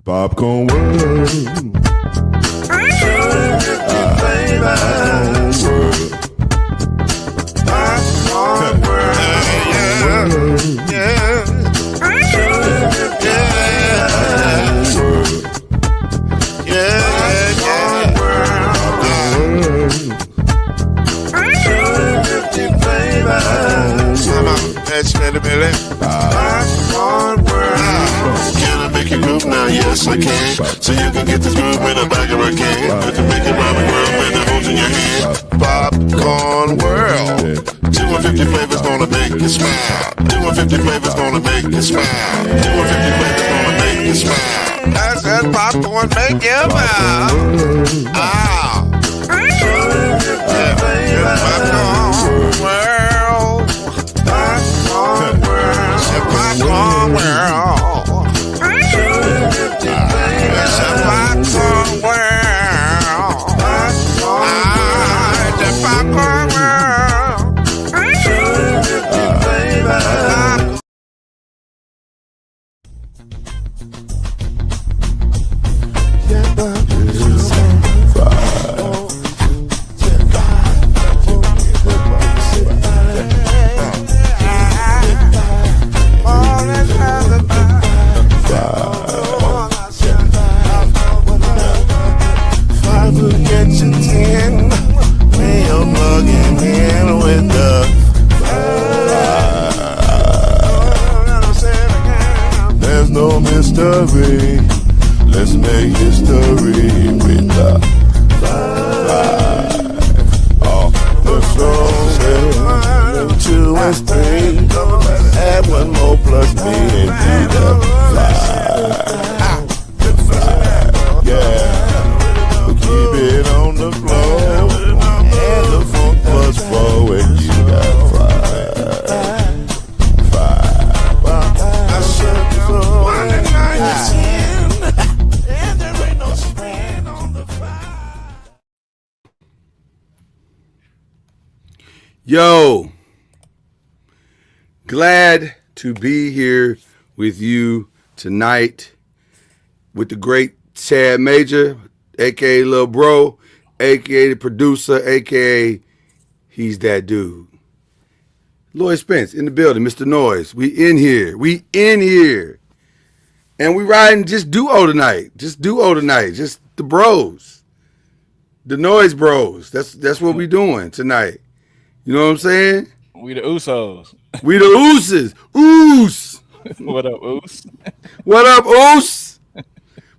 Popcorn World. Popcorn World. Yeah. Can I make you groove now? Yes, I can. So you can get this groove in the back of a can. You can make it round the world when the holes in your hand. Popcorn World. 250 flavors gonna make you smile. 250 flavors gonna make you smile. 250 flavors gonna make you smile. That's that popcorn make you smile. Ah. Popcorn World. Popcorn World. Popcorn World. It's a popcorn world. It's a popcorn world. There's no mystery. Let's make history with the five. Oh, the song 2 and 3. Add 1 more plus me and be the 5. Yeah, we keep it on the floor. And the funk plus 4 and you got 5. I should go 1 and 9 and there ain't no spread on the 5. Yo, glad to be here with you tonight with the great Chad Major, a.k.a. Lil Bro, a.k.a. the producer, a.k.a. he's that dude. Lloyd Spence in the building, Mr. Noise. We in here. And we riding just duo tonight. Just the bros. The Noise Bros. That's what we doing tonight. You know what I'm saying? We the Usos. We the Ooses. Oos. What up, Oos? What up, Oos?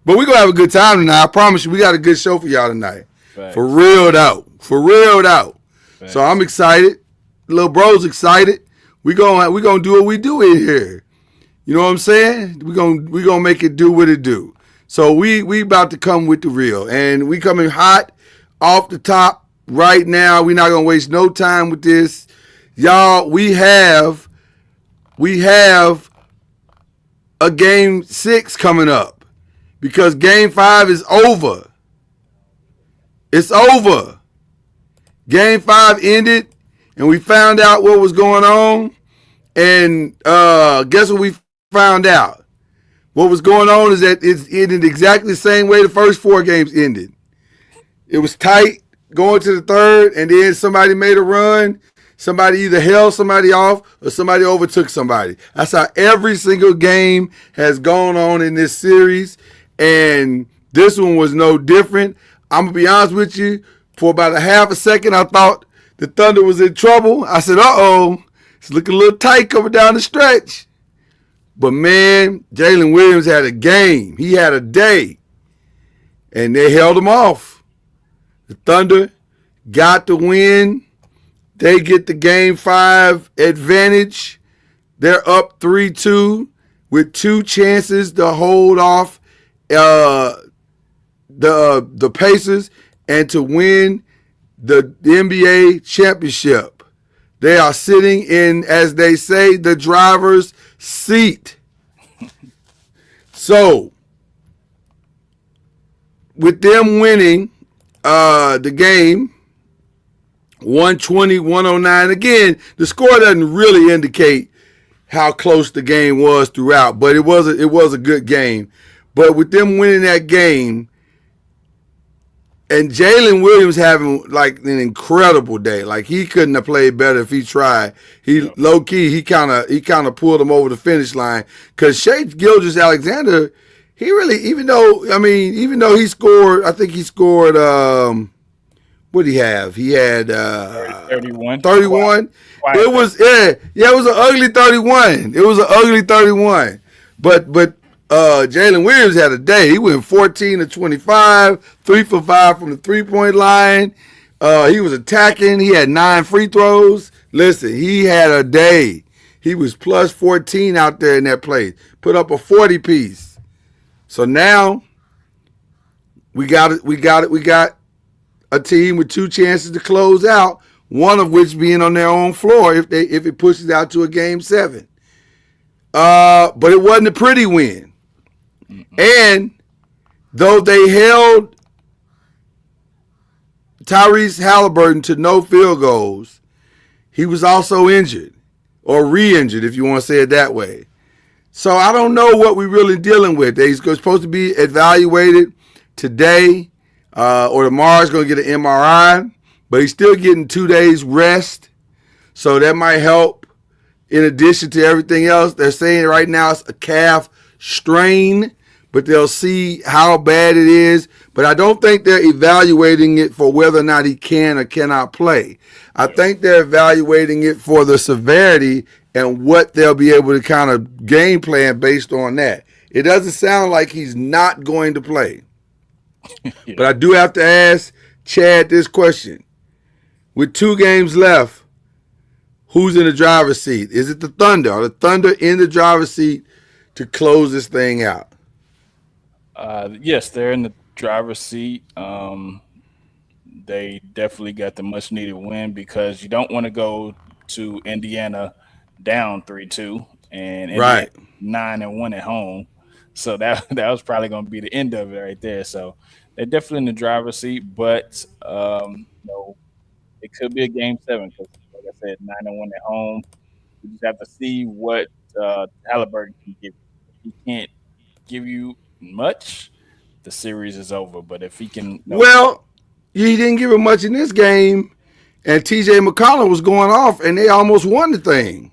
But we gonna have a good time tonight. I promise you, we got a good show for y'all tonight. Facts. For real out. Facts. So I'm excited. Lil Bro's excited. We gonna do what we do in here. You know what I'm saying? We gonna make it do what it do. So we about to come with the real, and we coming hot off the top right now. We not gonna waste no time with this, y'all. We have a game 6 coming up because game 5 is over. It's over. Game 5 ended, and we found out what was going on. And guess what we found out? What was going on is that it ended exactly the same way the first 4 games ended. It was tight going to the third, and then somebody made a run. Somebody either held somebody off or somebody overtook somebody. That's how every single game has gone on in this series, and this one was no different. I'm going to be honest with you. For about a half a second, I thought the Thunder was in trouble. I said, uh-oh, it's looking a little tight coming down the stretch. But, man, Jalen Williams had a game. He had a day, and they held him off. The Thunder got the win. They get the game 5 advantage. They're up 3-2 with 2 chances to hold off the Pacers and to win the NBA championship. They are sitting in, as they say, the driver's seat. So, with them winning the game, 120-109. Again, the score doesn't really indicate how close the game was throughout, but it was a good game. But with them winning that game, and Jalen Williams having like an incredible day. Like he couldn't have played better if he tried. Low key, he kind of pulled him over the finish line. Because Shai Gilgeous-Alexander, he really, even though he scored, I think he scored. What did he have? He had 31. 31. It was it was an ugly 31. It was an ugly 31. But Jalen Williams had a day. He went 14 to 25, 3 for 5 from the 3-point line. He was attacking. He had 9 free throws. Listen, he had a day. He was plus 14 out there in that place. Put up a 40 piece. So now we got a team with 2 chances to close out, one of which being on their own floor if it pushes out to a game 7. But it wasn't a pretty win. And though they held Tyrese Haliburton to no field goals, he was also injured or re-injured, if you want to say it that way. So I don't know what we're really dealing with. He's supposed to be evaluated today or tomorrow. He's going to get an MRI, but he's still getting 2 days rest. So that might help in addition to everything else. They're saying right now it's a calf strain, but they'll see how bad it is. But I don't think they're evaluating it for whether or not he can or cannot play. I think they're evaluating it for the severity and what they'll be able to kind of game plan based on that. It doesn't sound like he's not going to play. But I do have to ask Chad this question. With 2 games left, who's in the driver's seat? Is it the Thunder? Are the Thunder in the driver's seat to close this thing out? Yes, they're in the driver's seat. They definitely got the much needed win because you don't want to go to Indiana down 3-2 and right 9-1 at home. So that was probably going to be the end of it right there. So they're definitely in the driver's seat, but it could be a game 7 because, like I said, 9-1 at home. You just have to see what Haliburton can give you. If he can't give you much, the series is over. But if he can, well, he didn't give him much in this game, and T.J. McConnell was going off, and they almost won the thing.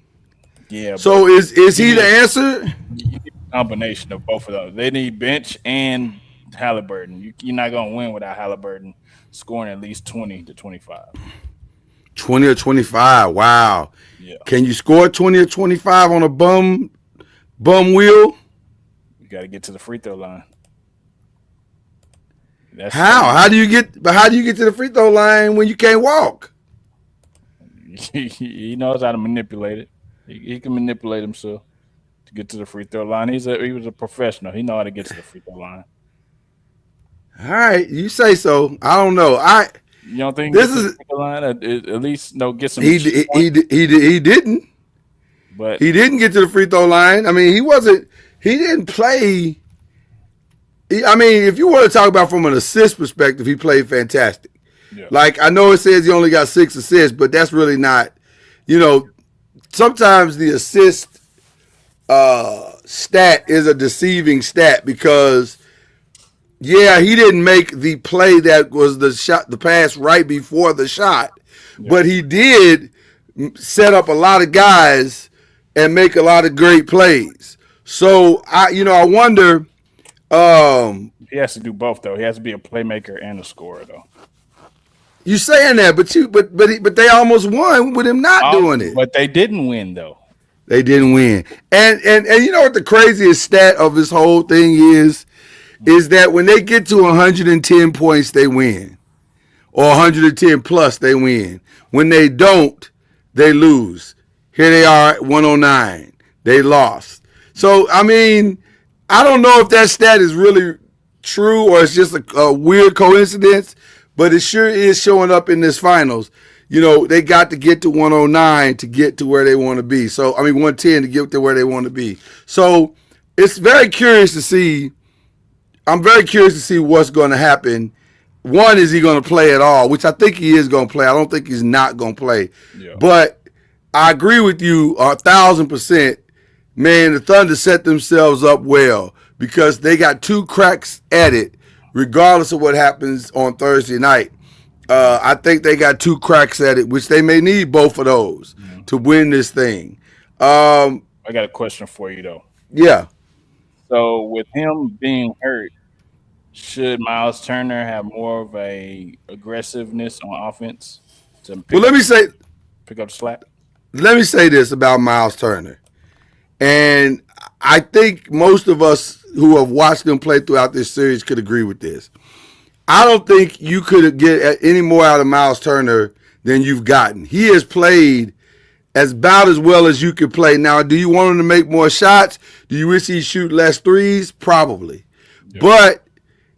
Yeah. So is he the answer? You need a combination of both of those. They need bench and Haliburton. You're not going to win without Haliburton scoring at least 20 to 25. 20 or 25. Wow. Yeah. Can you score 20 or 25 on a bum wheel? You got to get to the free throw line. How do you get to the free throw line when you can't walk? He knows how to manipulate it. He can manipulate himself to get to the free throw line. He was a professional. He know how to get to the free throw line. All right, you say so. I don't know. You don't think this is the line at least get some. He didn't. But he didn't get to the free throw line. I mean, he didn't play. I mean, if you want to talk about from an assist perspective, he played fantastic. Yeah. Like, I know it says he only got 6 assists, but that's really not, sometimes the assist stat is a deceiving stat because, yeah, he didn't make the play that was the pass right before the shot, but he did set up a lot of guys and make a lot of great plays. So, I wonder. He has to do both, though. He has to be a playmaker and a scorer, though. You saying that, but they almost won with him not doing it. But they didn't win, though. They didn't win. And you know what the craziest stat of this whole thing is that when they get to 110 points, they win. Or 110 plus, they win. When they don't, they lose. Here they are at 109. They lost. So, I mean, I don't know if that stat is really true or it's just a weird coincidence, but it sure is showing up in this finals. They got to get to 109 to get to where they want to be. So, 110 to get to where they want to be. So, it's very curious to see. I'm very curious to see what's going to happen. One, is he going to play at all, which I think he is going to play. I don't think he's not going to play. Yeah. But I agree with you 1,000%. Man, the Thunder set themselves up well because they got two cracks at it, regardless of what happens on Thursday night. I think they got two cracks at it, which they may need both of those to win this thing. I got a question for you though. Yeah. So with him being hurt, should Miles Turner have more of a aggressiveness on offense to Well, pick up the slack? let me say this about Miles Turner, and I think most of us who have watched him play throughout this series could agree with this. I don't think you could get any more out of Miles Turner than you've gotten. He has played about as well as you could play. Now, do you want him to make more shots? Do you wish he'd shoot less threes? Probably. Yeah. But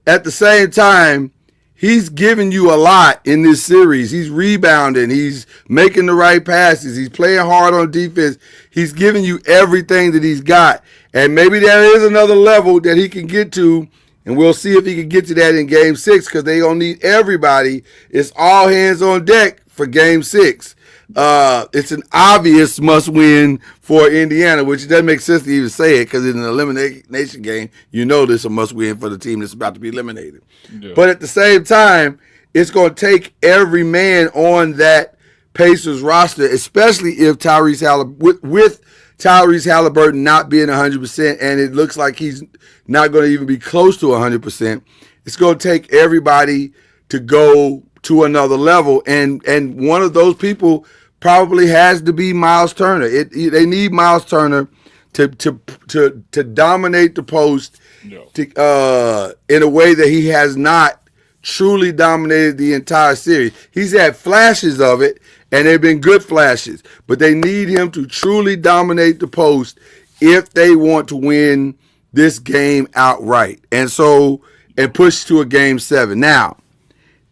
at the same time, he's giving you a lot in this series. He's rebounding. He's making the right passes. He's playing hard on defense. He's giving you everything that he's got. And maybe there is another level that he can get to, and we'll see if he can get to that in Game 6 because they're going to need everybody. It's all hands on deck for Game 6. It's an obvious must-win for Indiana, which doesn't make sense to even say it because in an elimination game, you know there's a must-win for the team that's about to be eliminated. Yeah. But at the same time, it's going to take every man on that Pacers roster, especially if with Tyrese Haliburton not being 100%, and it looks like he's not going to even be close to 100%. It's going to take everybody to go to another level, and one of those people probably has to be Miles Turner. They need Miles Turner to dominate the post in a way that he has not truly dominated the entire series. He's had flashes of it, and they've been good flashes, but they need him to truly dominate the post if they want to win this game outright, and push to a Game 7. Now,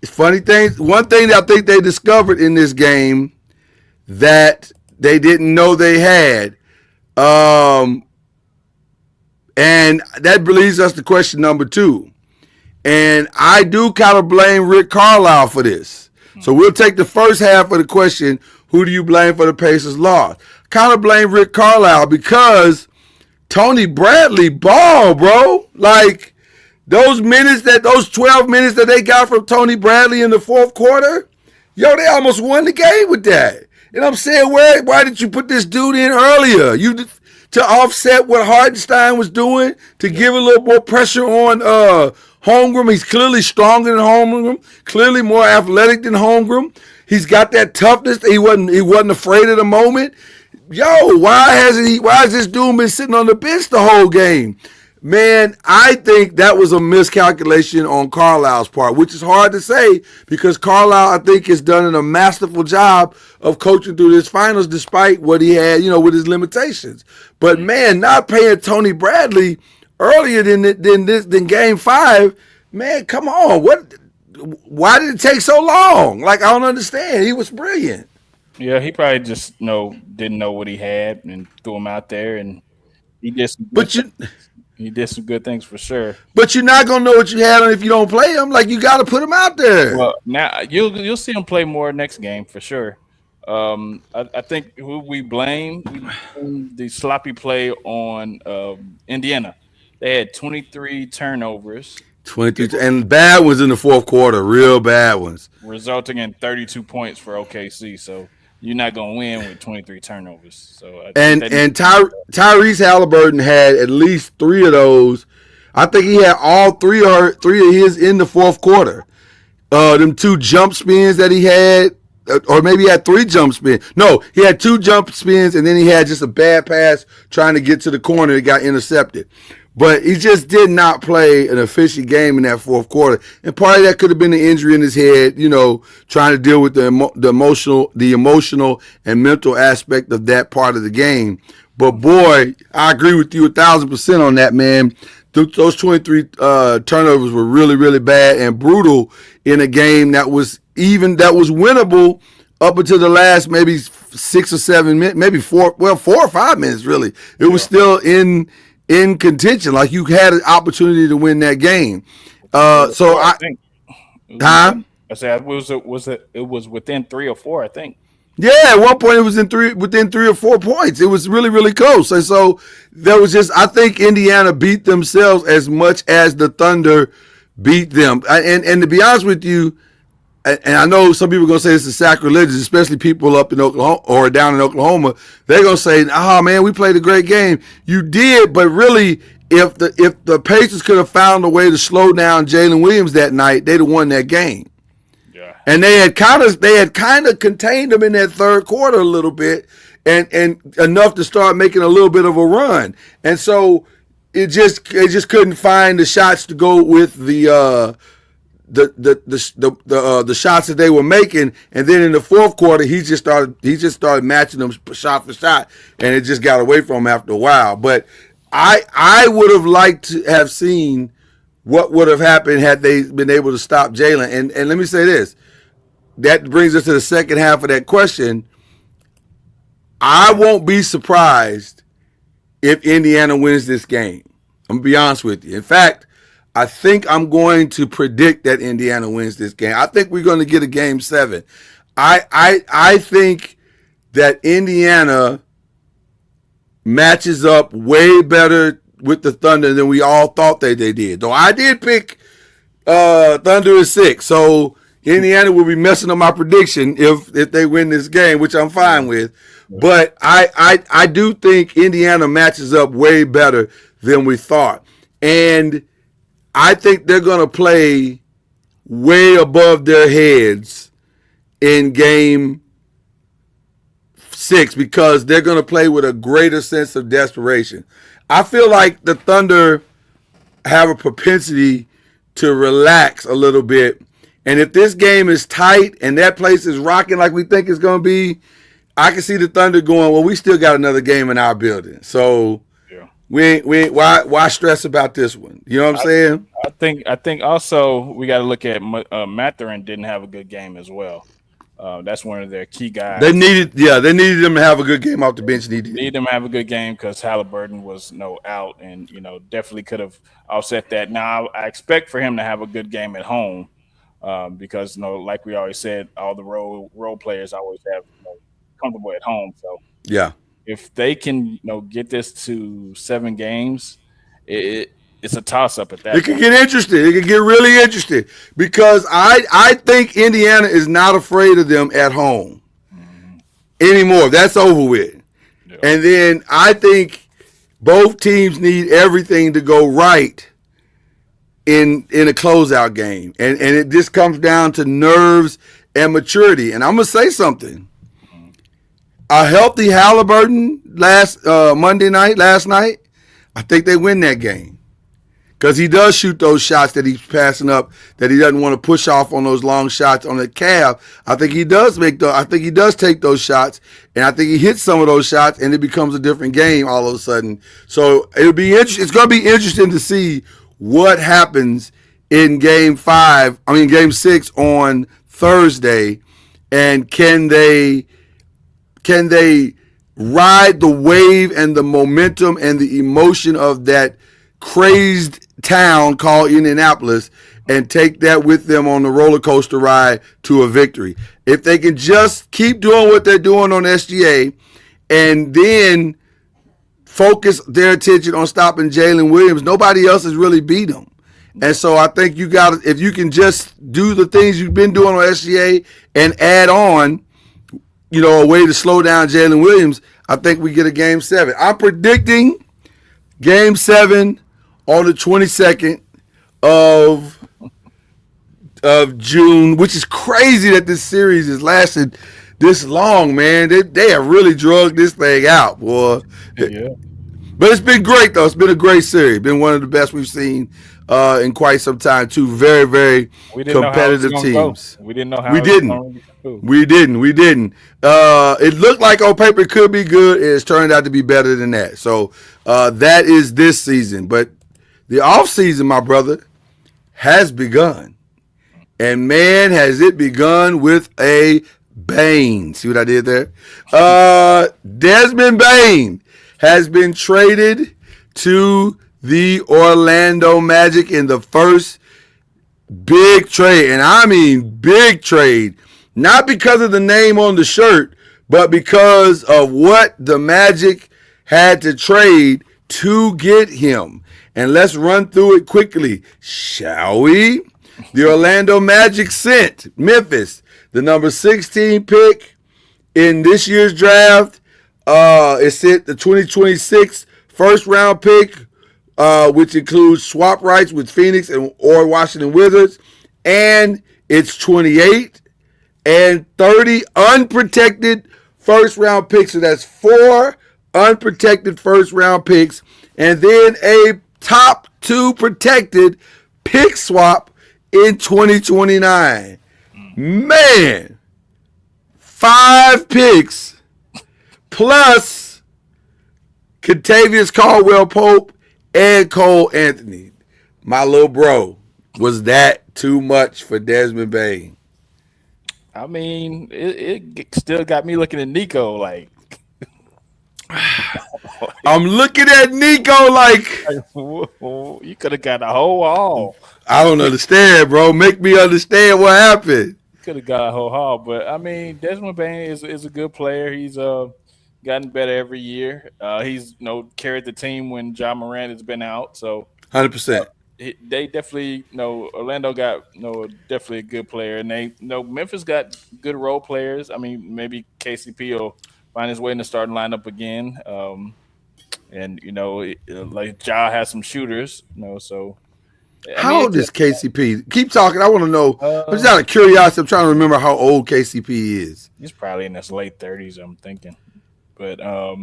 funny thing, one thing that I think they discovered in this game that they didn't know they had, and that leads us to question number 2. And I do kind of blame Rick Carlisle for this. So we'll take the first half of the question, who do you blame for the Pacers' loss? Kind of blame Rick Carlisle because Tony Bradley ball, bro. Like, those 12 minutes that they got from Tony Bradley in the fourth quarter, they almost won the game with that. And I'm saying, why did you put this dude in earlier? To offset what Hartenstein was doing, to give a little more pressure on Holmgren. He's clearly stronger than Holmgren, clearly more athletic than Holmgren. He's got that toughness. He wasn't afraid of the moment. Why has this dude been sitting on the bench the whole game? Man, I think that was a miscalculation on Carlisle's part, which is hard to say because Carlisle, I think, has done a masterful job of coaching through this finals despite what he had, with his limitations. But, man, not paying Tony Bradley earlier than Game 5, man, come on. Why did it take so long? Like, I don't understand. He was brilliant. Yeah, he probably just didn't know what he had and threw him out there, and he did some he did some good things for sure. But you're not gonna know what you had on if you don't play him. Like, you got to put him out there. Well, now you'll see him play more next game for sure. I think who we blame the sloppy play on Indiana. They had 23 turnovers. 23 and bad ones in the fourth quarter, real bad ones, resulting in 32 points for OKC. So you're not gonna win with 23 turnovers. So Tyrese Haliburton had at least 3 of those. I think he had all three of his in the fourth quarter. Them 2 jump spins that he had, or maybe he had 3 jump spins. No, he had 2 jump spins, and then he had just a bad pass trying to get to the corner that got intercepted. But he just did not play an efficient game in that fourth quarter. And part of that could have been the injury in his head, trying to deal with the emotional and mental aspect of that part of the game. But, boy, I agree with you 1,000% on that, man. Those 23 turnovers were really, really bad and brutal in a game that was winnable up until the last maybe 6 or 7 minutes, maybe 4 or 5 minutes, really. It was still in contention, like you had an opportunity to win that game. I said it was within 3 or 4, I think. Yeah, at one point it was within 3 or 4 points. It was really, really close. And so there was I think Indiana beat themselves as much as the Thunder beat them. And to be honest with you, and I know some people are going to say this is sacrilegious, especially people up in Oklahoma or down in Oklahoma. They're going to say, "Oh man, we played a great game." You did, but really, if the Pacers could have found a way to slow down Jalen Williams that night, they'd have won that game. Yeah. And they had kind of contained them in that third quarter a little bit, and enough to start making a little bit of a run. And so it just couldn't find the shots to go with the shots that they were making, and then in the fourth quarter he just started matching them shot for shot, and it just got away from him after a while. But I would have liked to have seen what would have happened had they been able to stop Jalen. And let me say this, that brings us to the second half of that question. I won't be surprised if Indiana wins this game. I'm gonna be honest with you. In fact, I think I'm going to predict that Indiana wins this game. I think we're going to get a game 7. I think that Indiana matches up way better with the Thunder than we all thought they did. Though I did pick Thunder at 6, so Indiana will be messing up my prediction if they win this game, which I'm fine with. But I do think Indiana matches up way better than we thought. And I think they're going to play way above their heads in game 6 because they're going to play with a greater sense of desperation. I feel like the Thunder have a propensity to relax a little bit. And if this game is tight and that place is rocking like we think it's going to be, I can see the Thunder going, well, we still got another game in our building. So we ain't why stress about this one? You know what I'm saying? I think also we got to look at Mathurin didn't have a good game as well. That's one of their key guys. They needed them to have a good game off the bench. Need them to have a good game because Haliburton was out and definitely could have offset that. Now I expect for him to have a good game at home because like we always said, all the role players always have comfortable at home. So yeah. If they can, get this to 7 games, it's a toss-up at that. It can get interesting. It can get really interesting because I think Indiana is not afraid of them at home anymore. That's over with. Yeah. And then I think both teams need everything to go right in a closeout game, and it just comes down to nerves and maturity. And I'm gonna say something. A healthy Haliburton last night, I think they win that game. Because he does shoot those shots that he's passing up, that he doesn't want to push off on those long shots on the calf. I think he does take those shots, and I think he hits some of those shots, and it becomes a different game all of a sudden. So it'll be interesting. It's going to be interesting to see what happens in game 6 on Thursday, and can they ride the wave and the momentum and the emotion of that crazed town called Indianapolis and take that with them on the roller coaster ride to a victory. If they can just keep doing what they're doing on SGA and then focus their attention on stopping Jalen Williams, nobody else has really beat them. And so I think if you can just do the things you've been doing on SGA and add on, a way to slow down Jalen Williams, I think we get a game 7. I'm predicting game 7 on the 22nd of June, which is crazy that this series has lasted this long, man. They have really drugged this thing out, boy. Yeah. But it's been great, though. It's been a great series. Been one of the best we've seen in quite some time, too. Very, very competitive teams. We didn't know how we didn't. We didn't. It looked like on paper it could be good. It's turned out to be better than that. So that is this season. But the off season, my brother, has begun. And man, has it begun with a bang. See what I did there? Desmond Bane has been traded to the Orlando Magic in the first big trade, and I mean big trade Not because of the name on the shirt, but because of what the Magic had to trade to get him. And let's run through it quickly, shall we? The Orlando Magic sent Memphis the number 16 pick in this year's draft. It sent the 2026 first round pick, which includes swap rights with Phoenix or Washington Wizards, and it's 28 and 30 unprotected first round picks. So that's 4 unprotected first round picks, and then a top 2 protected pick swap in 2029. Man, 5 picks plus Kentavious Caldwell-Pope and Cole Anthony. My little bro, was that too much for Desmond Bane? I mean, it still got me looking at Nico like. I'm looking at Nico like you could have got a whole haul. I don't understand, bro. Make me understand what happened. Could have got a whole haul, but I mean, Desmond Bane is a good player. He's gotten better every year. He's carried the team when Ja Morant has been out. So 100%. They definitely Orlando got definitely a good player, and they Memphis got good role players. I mean, maybe KCP will find his way in the starting lineup again. And like Ja has some shooters, so. How old is KCP? Keep talking. I want to know. I'm just out of curiosity. I'm trying to remember how old KCP is. He's probably in his late 30s, I'm thinking. But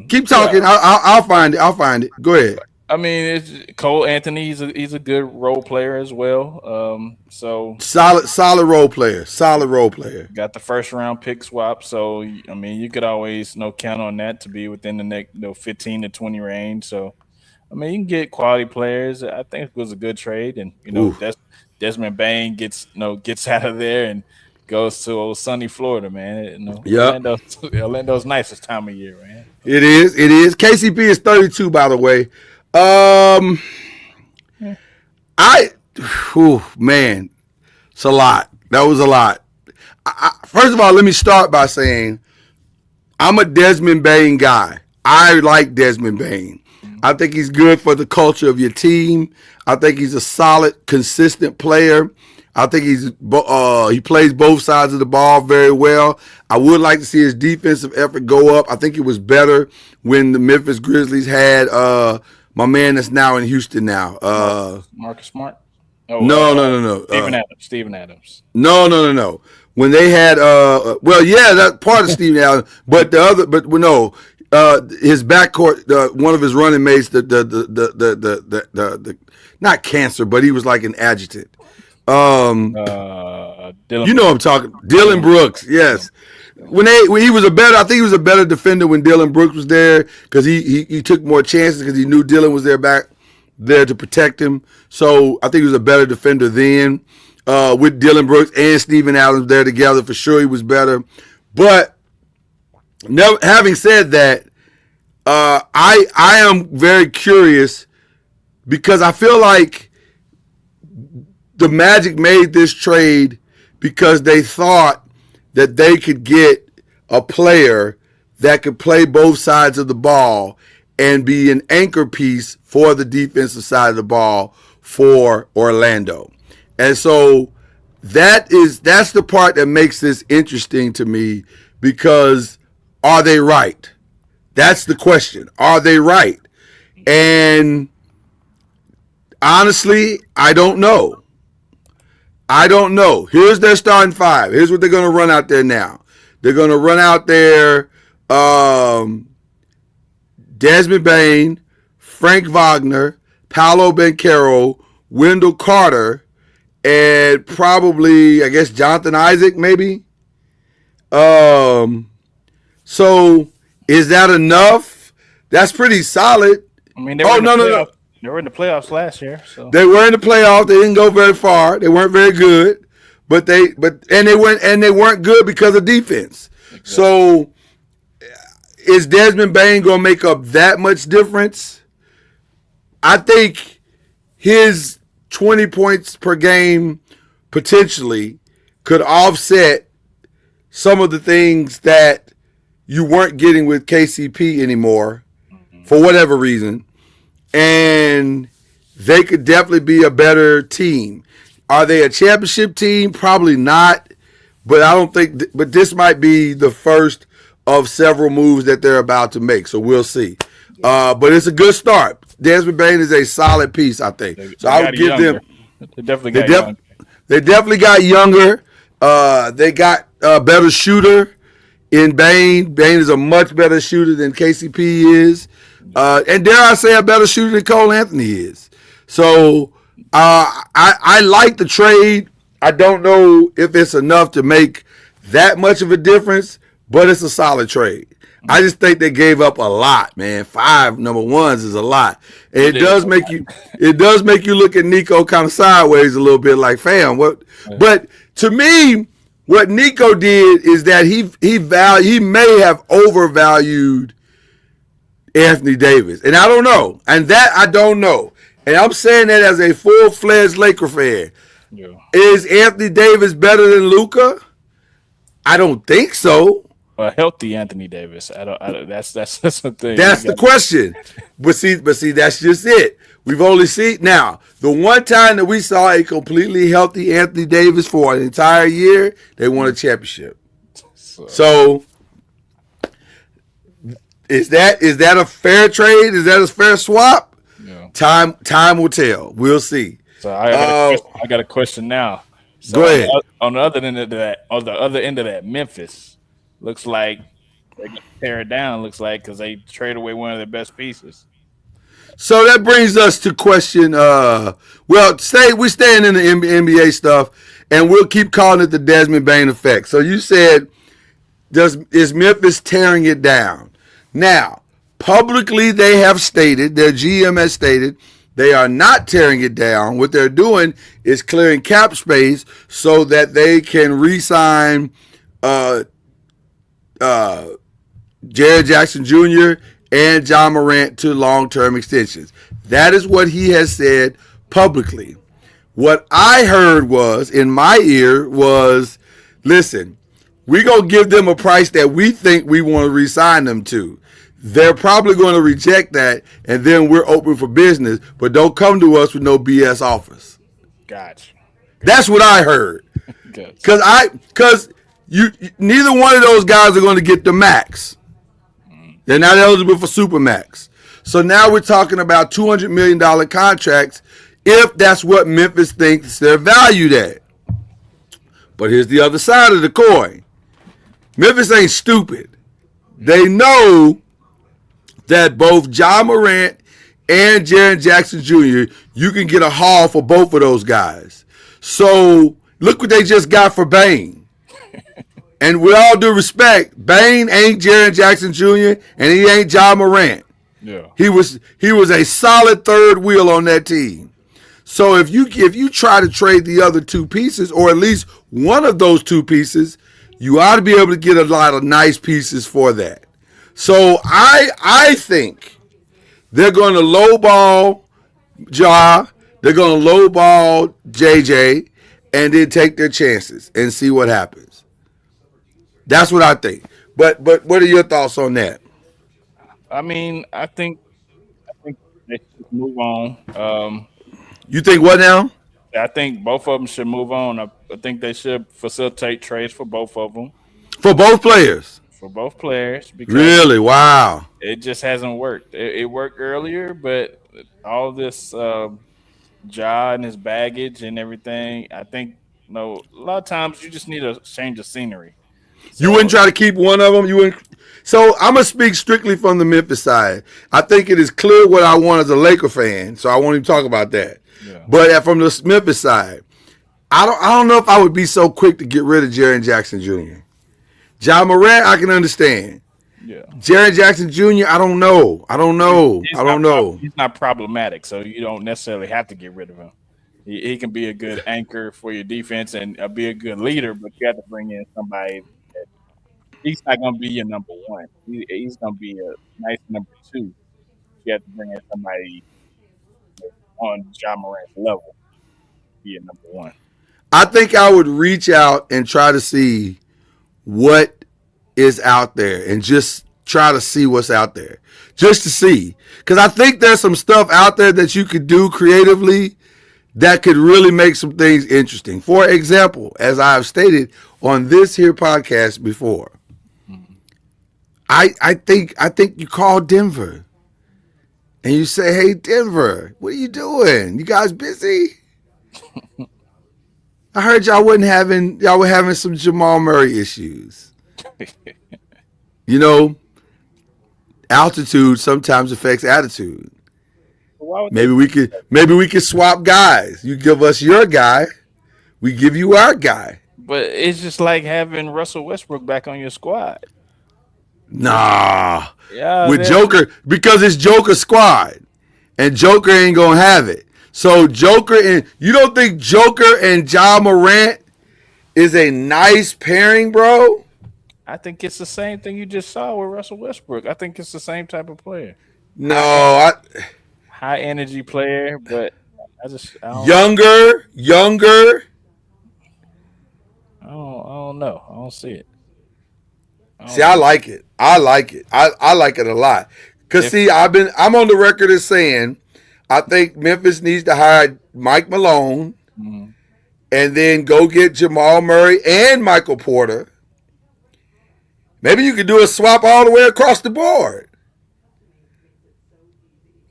keep talking. Yeah. I'll find it. I'll find it. Go ahead. I mean, it's Cole Anthony. He's a good role player as well. So solid role player. Solid role player. Got the first round pick swap. So I mean, you could always count on that to be within the next 15 to 20 range. So I mean, you can get quality players. I think it was a good trade, and Desmond Bane gets out of there and goes to old sunny Florida, man. Orlando's nice this time of year, man. It is. KCP is 32, by the way. Man, it's a lot. That was a lot. First of all, let me start by saying I'm a Desmond Bane guy. I like Desmond Bane. I think he's good for the culture of your team. I think he's a solid, consistent player. I think he plays both sides of the ball very well. I would like to see his defensive effort go up. I think it was better when the Memphis Grizzlies had my man that's now in Houston now. Marcus Smart? Oh, no. Steven Adams. No. When they had that's part of Steven Adams, but his backcourt, one of his running mates, the not cancer, but he was like an adjutant. Dylan you know what I'm talking. Dylan Brooks, yes. When he was I think he was a better defender when Dylan Brooks was there because he took more chances because he knew Dylan was back there to protect him. So I think he was a better defender then with Dylan Brooks and Steven Adams there together. For sure, he was better. But having said that, I am very curious because I feel like the Magic made this trade because they thought that they could get a player that could play both sides of the ball and be an anchor piece for the defensive side of the ball for Orlando. And so that's the part that makes this interesting to me because are they right? That's the question. Are they right? And honestly, I don't know. Here's their starting 5. Here's what they're going to run out there now. They're going to run out there Desmond Bane, Frank Wagner, Paolo Banchero, Wendell Carter, and probably, I guess, Jonathan Isaac, maybe. So is that enough? That's pretty solid. I mean, no. They were in the playoffs last year. So they were in the playoffs. They didn't go very far. They weren't very good, but they weren't good because of defense. Exactly. So is Desmond Bane going to make up that much difference? I think his 20 points per game potentially could offset some of the things that you weren't getting with KCP anymore Mm-hmm. for whatever reason, and they could definitely be a better team. Are they a championship team? Probably not, but I don't think. But this might be the first of several moves that they're about to make, so we'll see. But it's a good start. Desmond Bain is a solid piece, I think. So I would give them. They definitely They, got def- younger. they definitely got younger. They got a better shooter in Bain. Bain is a much better shooter than KCP is. And dare I say a better shooter than Cole Anthony is. So I like the trade. I don't know if it's enough to make that much of a difference, but it's a solid trade. I just think they gave up a lot, man. 5 number ones is a lot. And it does make you look at Nico kind of sideways a little bit, like, fam, what? But to me, what Nico did is that he may have overvalued Anthony Davis, and I don't know, and that I don't know, and I'm saying that as a full-fledged Laker fan. Yeah. Is Anthony Davis better than Luka? I don't think so. A healthy Anthony Davis. I don't. That's the thing. That's the question. But see, that's just it. We've only seen now the one time that we saw a completely healthy Anthony Davis for an entire year, they won a championship. So is that a fair trade? Is that a fair swap? Yeah. Time will tell. We'll see. So I got a question now. So Go ahead. On the other end of that, Memphis looks like they're gonna tear it down. Looks like because they trade away one of their best pieces. So that brings us to question. We're staying in the NBA stuff, and we'll keep calling it the Desmond Bain effect. So you said, is Memphis tearing it down? Now, publicly they have stated, their GM has stated, they are not tearing it down. What they're doing is clearing cap space so that they can re-sign Jared Jackson Jr. and John Morant to long-term extensions. That is what he has said publicly. What I heard in my ear was, listen, we're going to give them a price that we think we want to re-sign them to. They're probably going to reject that, and then we're open for business, but don't come to us with no BS offers. Gotcha. That's what I heard. Gotcha. Because neither one of those guys are going to get the max. They're not eligible for Supermax. So now we're talking about $200 million contracts if that's what Memphis thinks they're valued at. But here's the other side of the coin. Memphis ain't stupid. They know that both John Morant and Jaren Jackson Jr., you can get a haul for both of those guys. So look what they just got for Bain. And with all due respect, Bain ain't Jaren Jackson Jr. and he ain't John Morant. Yeah. He was a solid third wheel on that team. So if you try to trade the other two pieces, or at least one of those two pieces, you ought to be able to get a lot of nice pieces for that. So I think they're going to lowball Ja, they're going to lowball JJ, and then take their chances and see what happens. That's what I think. But what are your thoughts on that? I mean, I think they should move on. You think what now? I think both of them should move on. I think they should facilitate trades for both of them, For both players? for both players, because Really? Wow. it just hasn't worked. It worked earlier, but all this Ja and his baggage and everything, I think a lot of times you just need a change of scenery. You wouldn't try to keep one of them? You wouldn't. So I'm going to speak strictly from the Memphis side. I think it is clear what I want as a Laker fan, so I won't even talk about that. Yeah. But from the Memphis side, I don't know if I would be so quick to get rid of Jaren Jackson Jr. John Morant, I can understand. Yeah. Jaren Jackson Jr., I don't know. He's not problematic, so you don't necessarily have to get rid of him. He can be a good anchor for your defense and be a good leader, but you have to bring in somebody. He's not going to be your number one. He's going to be a nice number two. You have to bring in somebody on John Morant's level to be a number one. I think I would reach out and try to see what is out there and just try to see what's out there. Just to see. Because I think there's some stuff out there that you could do creatively that could really make some things interesting. For example, as I've stated on this here podcast before, I think you call Denver and you say, "Hey Denver, what are you doing? You guys busy?" I heard y'all were having some Jamal Murray issues. You know, altitude sometimes affects attitude. Why would Maybe we could swap guys. You give us your guy, we give you our guy. but it's just like having Russell Westbrook back on your squad. Nah. Yeah, With Joker, because it's Joker squad. And Joker ain't gonna have it. So Joker and you don't think Joker and Ja Morant is a nice pairing, bro? I think it's the same thing you just saw with Russell Westbrook. I think it's the same type of player, No, high energy player. But I don't, younger. I don't know. I don't see it. I See, don't I see like it. I like it. I like it a lot. Cause if see, I'm on the record as saying I think Memphis needs to hire Mike Malone mhm. and then go get Jamal Murray and Michael Porter. Maybe you could do a swap all the way across the board.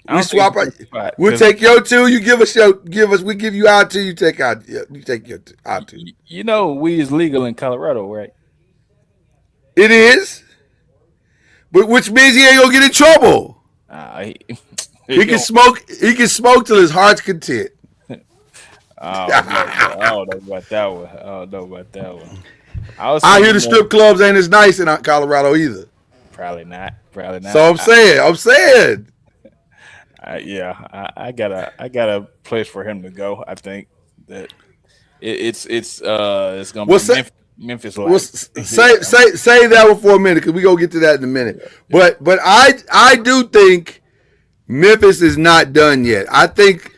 I We don't think swap. it's a spot We'll because take your two. You give us your. Give us. We give you our two. You take our. You take our two. you know weed is legal in Colorado, right? It is, but which means he ain't gonna get in trouble. He, He he can don't, smoke. He can smoke till his heart's content. I don't know. I don't know about that one. I don't know about that one. I was I hear the thinking more. strip clubs ain't as nice in Colorado either. Probably not. Probably not. So I'm saying. Yeah, I got a place for him to go. I think that it's gonna be What's that? Memphis Well, like. say that one for a minute because we gonna get to that in a minute. But I do think Memphis is not done yet. I think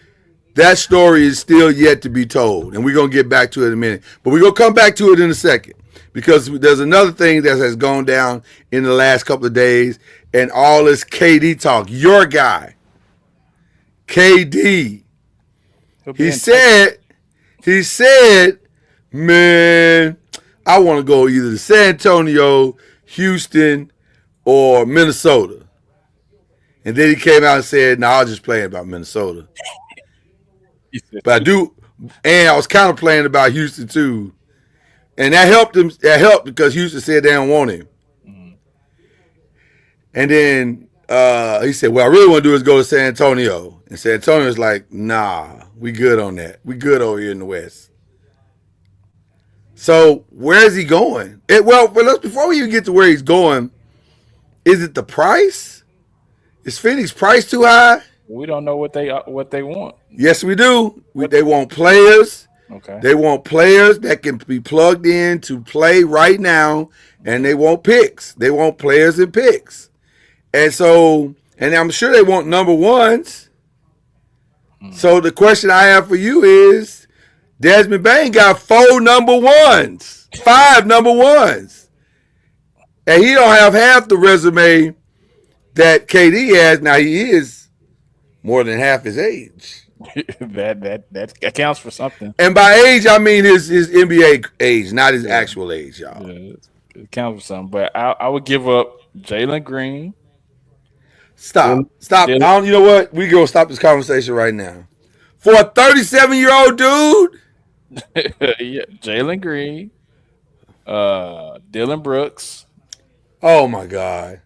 that story is still yet to be told, and we're gonna get back to it in a minute. But we're gonna come back to it in a second because there's another thing that has gone down in the last couple of days, and all this KD talk. Your guy, KD, He'll be he in Texas. said, he said, man, I want to go either to San Antonio, Houston, or Minnesota. And then he came out and said, no, I was just playing about Minnesota. He said, But I do, and I was kind of playing about Houston too. And that helped him. That helped because Houston said they don't want him. mhm. And then he said, what I really want to do is go to San Antonio. And San Antonio's like, nah, we good on that. We good over here in the West. So where is he going? Before we even get to where he's going, is it the price? Is Phoenix price too high? We don't know what they want. Yes, we do. What? They want players. Okay. They want players that can be plugged in to play right now, and they want picks. They want players and picks. And so, and I'm sure they want number ones. So the question I have for you is, Desmond Bain got 4 number ones, 5 number ones, and he don't have half the resume that KD has. Now he is more than half his age, that accounts for something. and by age I mean his NBA age, not his actual age, y'all. Yeah, it counts for something. But I would give up Jalen Green. Stop. I Dylan, don't. You know what? We gonna stop this conversation right now. For a 37-year-old dude, yeah, Jalen Green, Dylan Brooks, oh my God.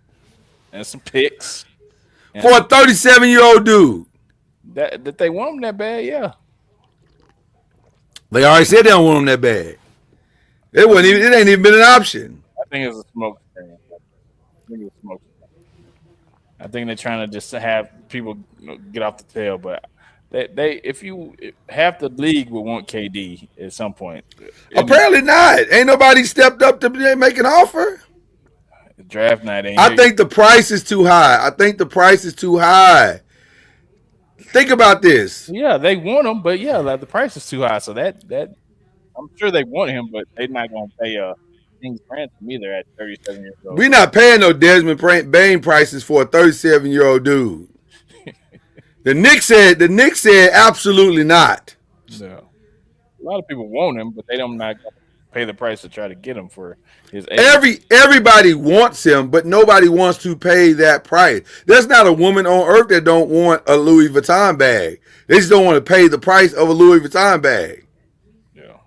and some picks. And For a some 37-year-old dude, that they want him that bad, yeah. they already said they don't want him that bad. It ain't even been an option. I think it's a smoke screen. I think it's a smoke screen. I think they're trying to just have people get off the tail, but they if half the league would want KD at some point. Apparently not. Ain't nobody stepped up to make an offer. Draft night ain't I here. think the price is too high. Think about this. Yeah, they want him, but yeah, like the price is too high. So that I'm sure they want him, but they're not gonna pay Kings ransom either at 37 years old. We're not paying no Desmond Bain prices for a 37-year-old dude. The Knicks said absolutely not. No. A lot of people want him, but they don't not gonna pay the price to try to get him for his age. Everybody wants him, but nobody wants to pay that price. There's not a woman on earth that don't want a Louis Vuitton bag. They just don't want to pay the price of a Louis Vuitton bag. Yeah.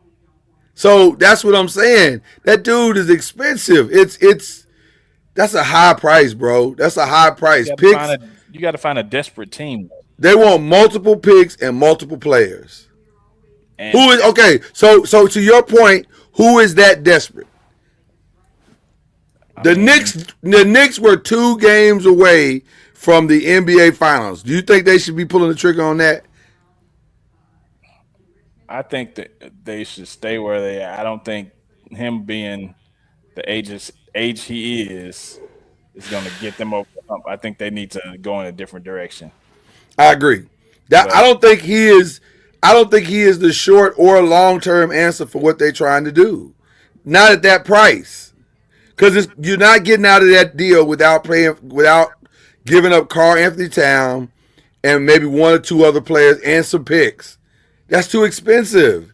So that's what I'm saying. That dude is expensive. That's a high price, bro. That's a high price. You got to find a desperate team. They want multiple picks and multiple players. And Who is okay? So to your point, who is that desperate? The Knicks were 2 games away from the NBA Finals. Do you think they should be pulling the trigger on that? I think that they should stay where they are. I don't think him being the age he is going to get them over the hump. I think they need to go in a different direction. I agree. I don't think he is. I don't think he is the short or long term answer for what they're trying to do. Not at that price, because you're not getting out of that deal without giving up Karl Anthony Towns and maybe 1 or 2 other players and some picks. That's too expensive.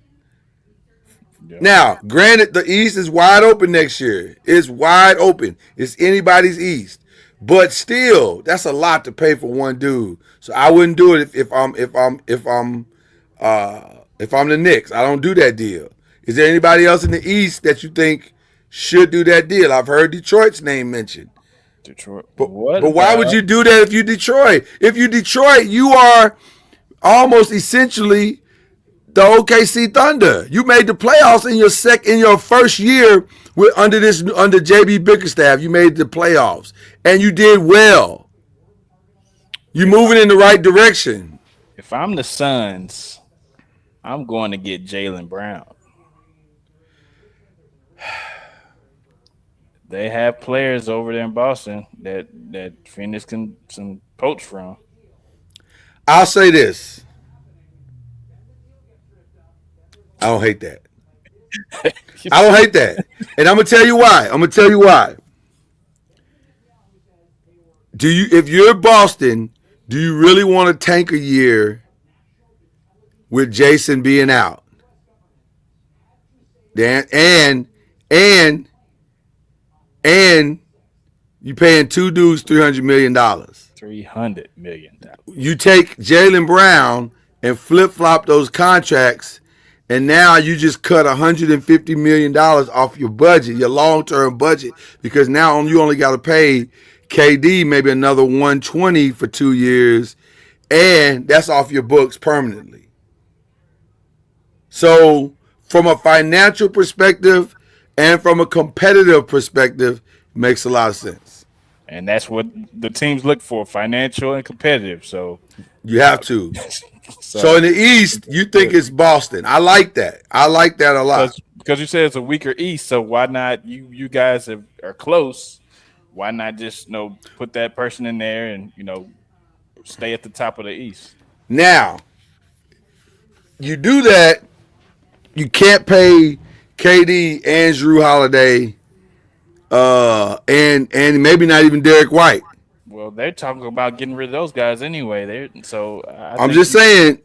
Yeah. Now, granted, the East is wide open next year. It's wide open. It's anybody's East. But still, that's a lot to pay for one dude. So I wouldn't do it if I'm the Knicks. I don't do that deal. Is there anybody else in the East that you think should do that deal? I've heard Detroit's name mentioned. Detroit. But why would you do that if you Detroit? If you Detroit, you are almost essentially the OKC Thunder. You made the playoffs in your first year under JB Bickerstaff. You made the playoffs and you did well. You're moving in the right direction. If I'm the Suns, I'm going to get Jaylen Brown. They have players over there in Boston that Phoenix can poach from. I'll say this. I don't hate that. I don't hate that. And I'm going to tell you why. If you're Boston, do you really want to tank a year with Jason being out? And you paying 2 dudes $300 million. $300 million. You take Jaylen Brown and flip-flop those contracts, and now you just cut $150 million off your budget, your long-term budget, because now you only got to pay KD maybe another $120 for 2 years, and that's off your books permanently. So from a financial perspective and from a competitive perspective, it makes a lot of sense. And that's what the teams look for, financial and competitive. So you have to. So in the East, you think it's Boston. I like that. I like that a lot. Because you said it's a weaker East, so why not? You guys are close. Why not just put that person in there and stay at the top of the East? Now, you do that. You can't pay KD and Jrue Holiday, and maybe not even Derek White. Well, they're talking about getting rid of those guys anyway. I'm just saying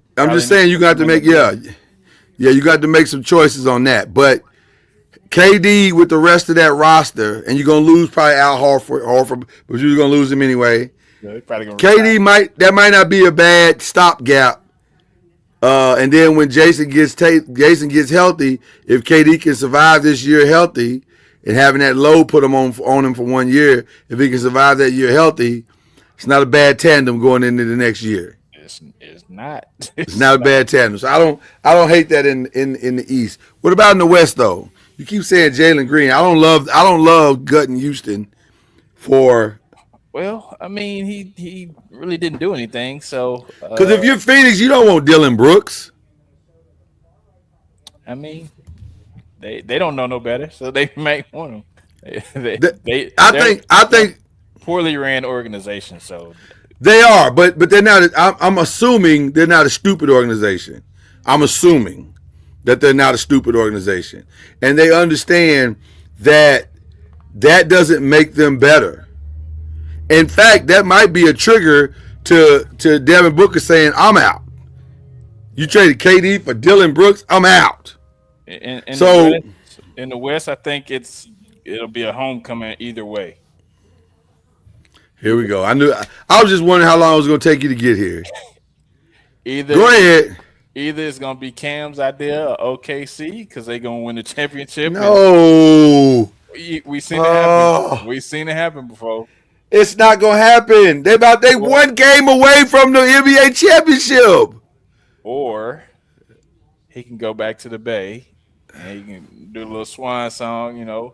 you got to make you got to make some choices on that. But KD with the rest of that roster, and you're gonna lose probably Al Horford, but you're gonna lose him anyway. Yeah, probably gonna KD might not be a bad stopgap. And then when Jason gets healthy, if KD can survive this year healthy and having that load put him on him for 1 year, if he can survive that year healthy, it's not a bad tandem going into the next year. It's not. It's not a bad tandem. So I don't hate that in the East. What about in the West though? You keep saying Jalen Green. I don't love gutting Houston for. Well, I mean, he really didn't do anything. So because if you're Phoenix, you don't want Dylan Brooks. I mean, they don't know no better, so they might want him. I think poorly ran organization. So they are, but they're not. I'm assuming they're not a stupid organization. I'm assuming that they're not a stupid organization, and they understand that doesn't make them better. In fact, that might be a trigger to Devin Booker saying, I'm out. You traded KD for Dylan Brooks, I'm out. In So the West, I think it'll be a homecoming either way. here we go. I was just wondering how long it was going to take you to get here. Go ahead. Either it's going to be Cam's idea or OKC because they're going to win the championship. No. We seen it happen. We seen it happen before. It's not going to happen. They one game away from the NBA championship. Or he can go back to the Bay and he can do a little swan song, you know.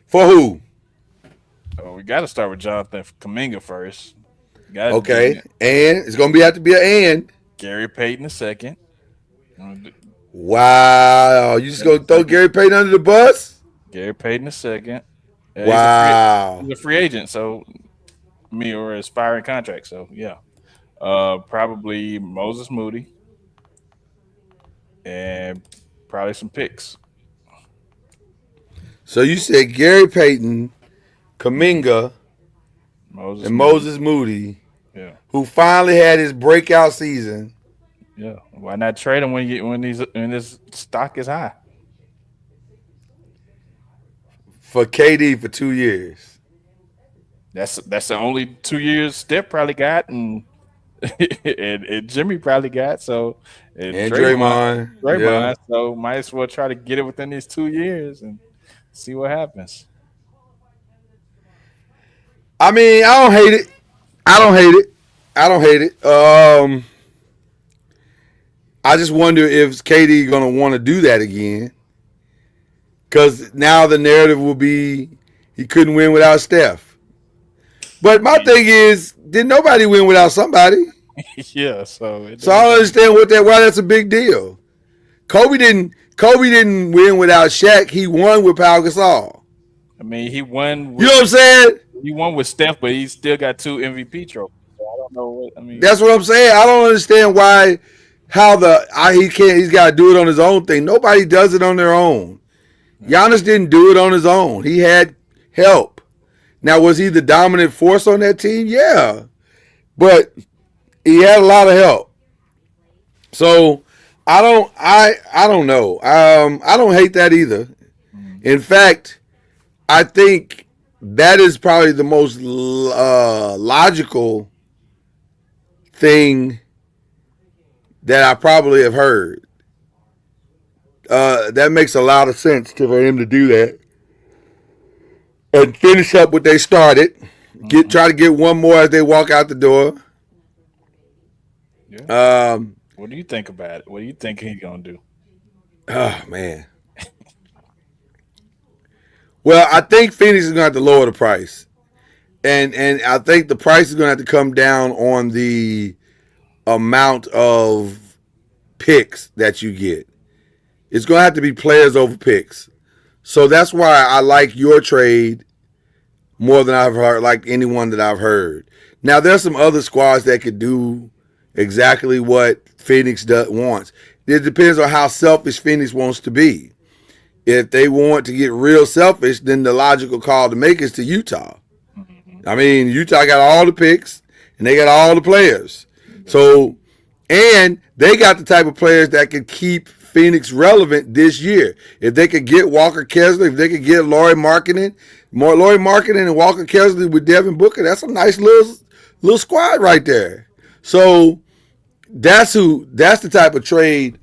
For who? Oh, we got to start with Jonathan Kuminga first. Okay, and it's going to have to be an and. Gary Payton II. Wow, you just going to throw Gary Payton under the bus? Gary Payton II. Wow. He's a free agent, so or expiring contract, so yeah. Probably Moses Moody and probably some picks. So you said Gary Payton, Kuminga, and Moses Moody, yeah, who finally had his breakout season. Yeah, why not trade him when his stock is high? For KD for 2 years. That's the only 2 years Steph probably got, and and Jimmy probably got. So and Draymond, yeah. So might as well try to get it within these 2 years and see what happens. I mean, I don't hate it. I just wonder if KD gonna want to do that again. Because now the narrative will be he couldn't win without Steph. But my thing is, did nobody win without somebody? Yeah, so I don't understand why that's a big deal. Kobe didn't win without Shaq. He won with Pau Gasol. I mean, he won. You know what I'm saying? He won with Steph, but he still got 2 MVP trophies. So I don't know what I mean. That's what I'm saying. I don't understand he's got to do it on his own thing. Nobody does it on their own. Giannis didn't do it on his own. He had help. Now, was he the dominant force on that team? Yeah. But he had a lot of help. So I don't know. I don't hate that either. In fact, I think that is probably the most logical thing that I probably have heard. That makes a lot of sense for him to do that and finish up what they started. Try to get one more as they walk out the door. Yeah. What do you think about it? What do you think he's gonna do? Oh man. Well, I think Phoenix is gonna have to lower the price, and I think the price is gonna have to come down on the amount of picks that you get. It's going to have to be players over picks. So that's why I like your trade more than I've heard, like anyone that I've heard. Now, there's some other squads that could do exactly what Phoenix wants. It depends on how selfish Phoenix wants to be. If they want to get real selfish, then the logical call to make is to Utah. I mean, Utah got all the picks, and they got all the players. So, and they got the type of players that could keep Phoenix relevant this year. If they could get Walker Kessler, if they could get Lauri Markkanen and Walker Kessler with Devin Booker, that's a nice little squad right there. So that's the type of trade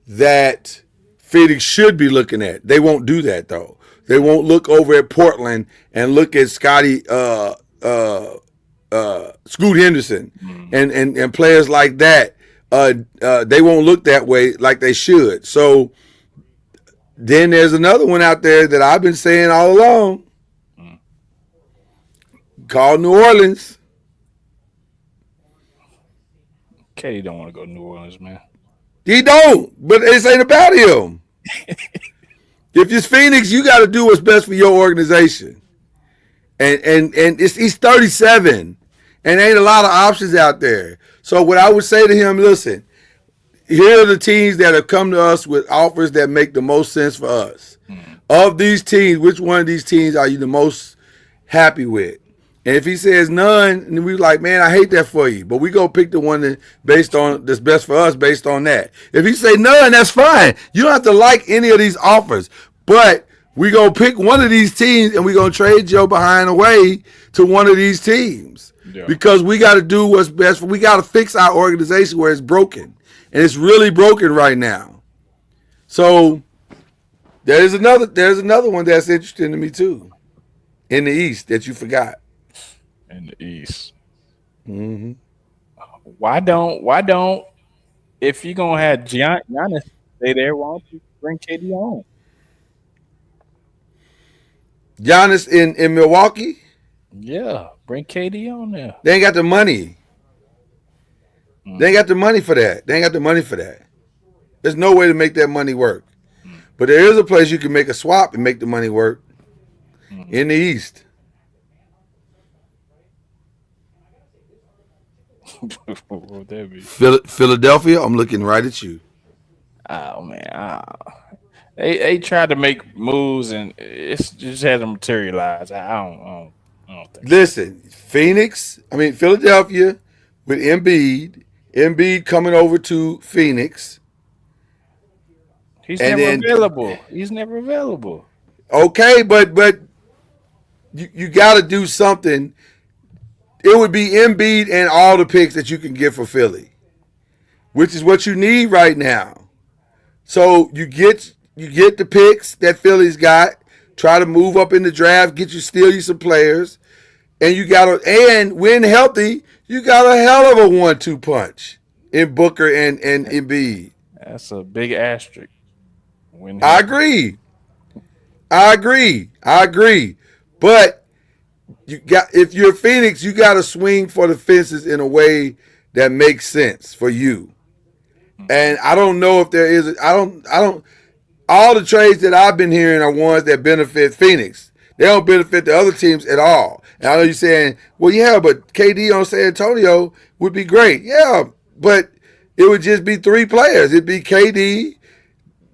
that Phoenix should be looking at. They won't do that though. They won't look over at Portland and look at Scoot Henderson and players like that. They won't look that way like they should. So then there's another one out there that I've been saying all along, called New Orleans. Katie don't want to go to New Orleans, man. He don't, but this ain't about him. If it's Phoenix, you got to do what's best for your organization. And he's 37, and ain't a lot of options out there. So what I would say to him, listen, here are the teams that have come to us with offers that make the most sense for us. Of these teams, which one of these teams are you the most happy with? And if he says none, and we like, man, I hate that for you, but we go pick the one that's best for us based on that. If he say none, that's fine. You don't have to like any of these offers, but we gonna pick one of these teams and we gonna trade Joe behind away to one of these teams because we got to do what's best. We got to fix our organization where it's broken, and it's really broken right now. So there's another one that's interesting to me too, in the East that you forgot. In the East. Mm-hmm. Why don't if you're gonna have Giannis stay there, why don't you bring KD on? Giannis in Milwaukee, Yeah, bring KD on there. they ain't got the money. They ain't got the money for that. There's no way to make that money work. But there is a place you can make a swap and make the money work in the East. What would that be? Philadelphia, I'm looking right at you. Oh man, they tried to make moves and it's just hasn't materialized. I don't think. Listen, Philadelphia with Embiid coming over to Phoenix. He's And never then- available. He's never available. Okay, but you got to do something. It would be Embiid and all the picks that you can get for Philly, which is what you need right now. So you get the picks that Philly's got. Try to move up in the draft, steal you some players, and when healthy, you got a hell of a 1-2 punch in Booker and Embiid. That's a big asterisk. When I agree. But if you're Phoenix, you got to swing for the fences in a way that makes sense for you. And I don't know if there is. I don't. All the trades that I've been hearing are ones that benefit Phoenix. They don't benefit the other teams at all. And I know you're saying, well, yeah, but KD on San Antonio would be great. Yeah, but it would just be 3 players. It'd be KD,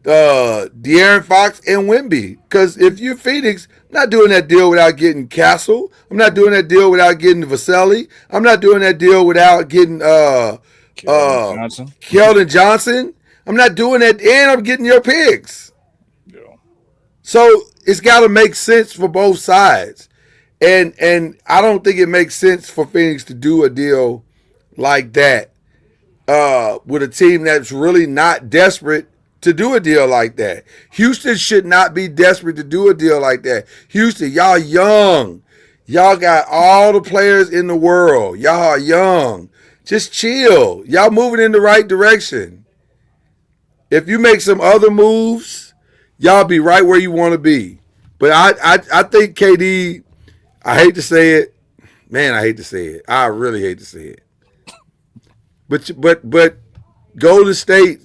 De'Aaron Fox, and Wemby. Because if you're Phoenix, I'm not doing that deal without getting Castle. I'm not doing that deal without getting Vaselli. I'm not doing that deal without getting Keldon Johnson. I'm not doing that, and I'm getting your picks. Yeah. So it's got to make sense for both sides. And I don't think it makes sense for Phoenix to do a deal like that with a team that's really not desperate to do a deal like that. Houston should not be desperate to do a deal like that. Houston, y'all young. Y'all got all the players in the world. Y'all are young. Just chill. Y'all moving in the right direction. If you make some other moves, y'all be right where you want to be. But I think KD, I hate to say it. Man, I hate to say it. I really hate to say it. But Golden State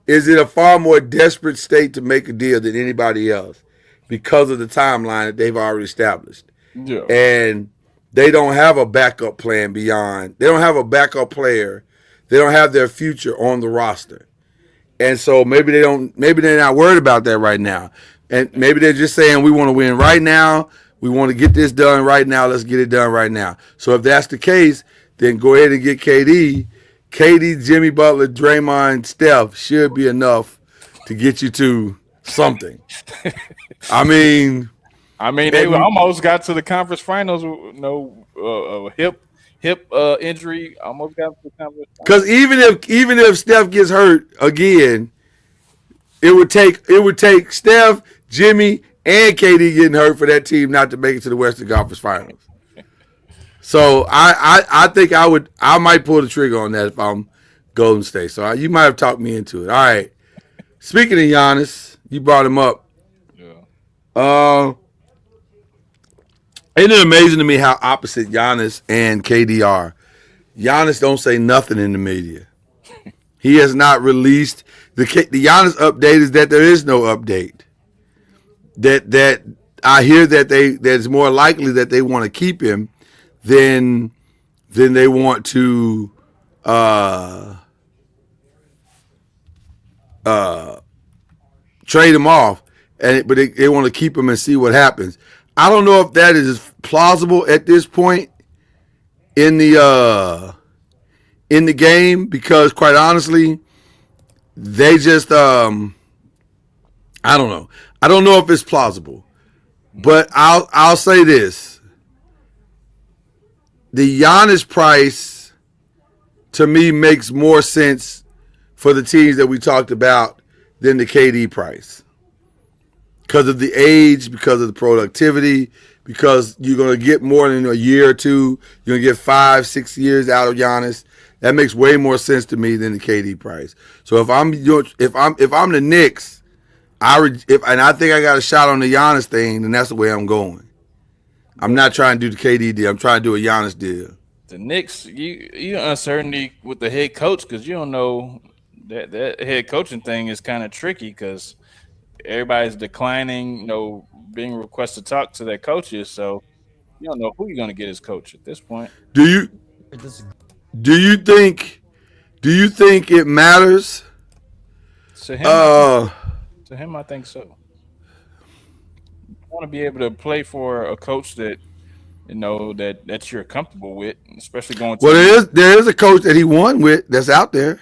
is in a far more desperate state to make a deal than anybody else because of the timeline that they've already established. Yeah. And they don't have a backup plan beyond. They don't have a backup player. They don't have their future on the roster. And so maybe they're not worried about that right now. And maybe they're just saying we want to win right now. We want to get this done right now. Let's get it done right now. So if that's the case, then go ahead and get KD. KD, Jimmy Butler, Draymond, Steph should be enough to get you to something. I mean, they almost got to the conference finals with no hip injury. Almost got to the conference finals. Because even if Steph gets hurt again, it would take Steph, Jimmy, and KD getting hurt for that team not to make it to the Western Conference Finals. So I think I might pull the trigger on that if I'm Golden State. So you might have talked me into it. All right. Speaking of Giannis, you brought him up. Yeah. Isn't it amazing to me how opposite Giannis and KD are? Giannis don't say nothing in the media. He has not released the Giannis update is that there is no update. That I hear that it's more likely that they want to keep him than they want to uh, trade him off, but they want to keep him and see what happens. I don't know if that is plausible at this point in the game because, quite honestly, they just I don't know. I don't know if it's plausible, but I'll say this: the Giannis price to me makes more sense for the teams that we talked about than the KD price because of the age, because of the productivity, because you're going to get more than a year or two. You're going to get 5-6 years out of Giannis. That makes way more sense to me than the KD price. So if I'm the Knicks, and I think I got a shot on the Giannis thing, then that's the way I'm going. I'm not trying to do the KD deal. I'm trying to do a Giannis deal. The Knicks, you uncertainty with the head coach because you don't know that head coaching thing is kind of tricky because everybody's declining, being requested to talk to their coaches. So you don't know who you're going to get as coach at this point. Do you do you think it matters? To him, I think Uh, so. To him, I think so. You want to be able to play for a coach that that you're comfortable with, especially going to well, a new. there is a coach that he won with that's out there,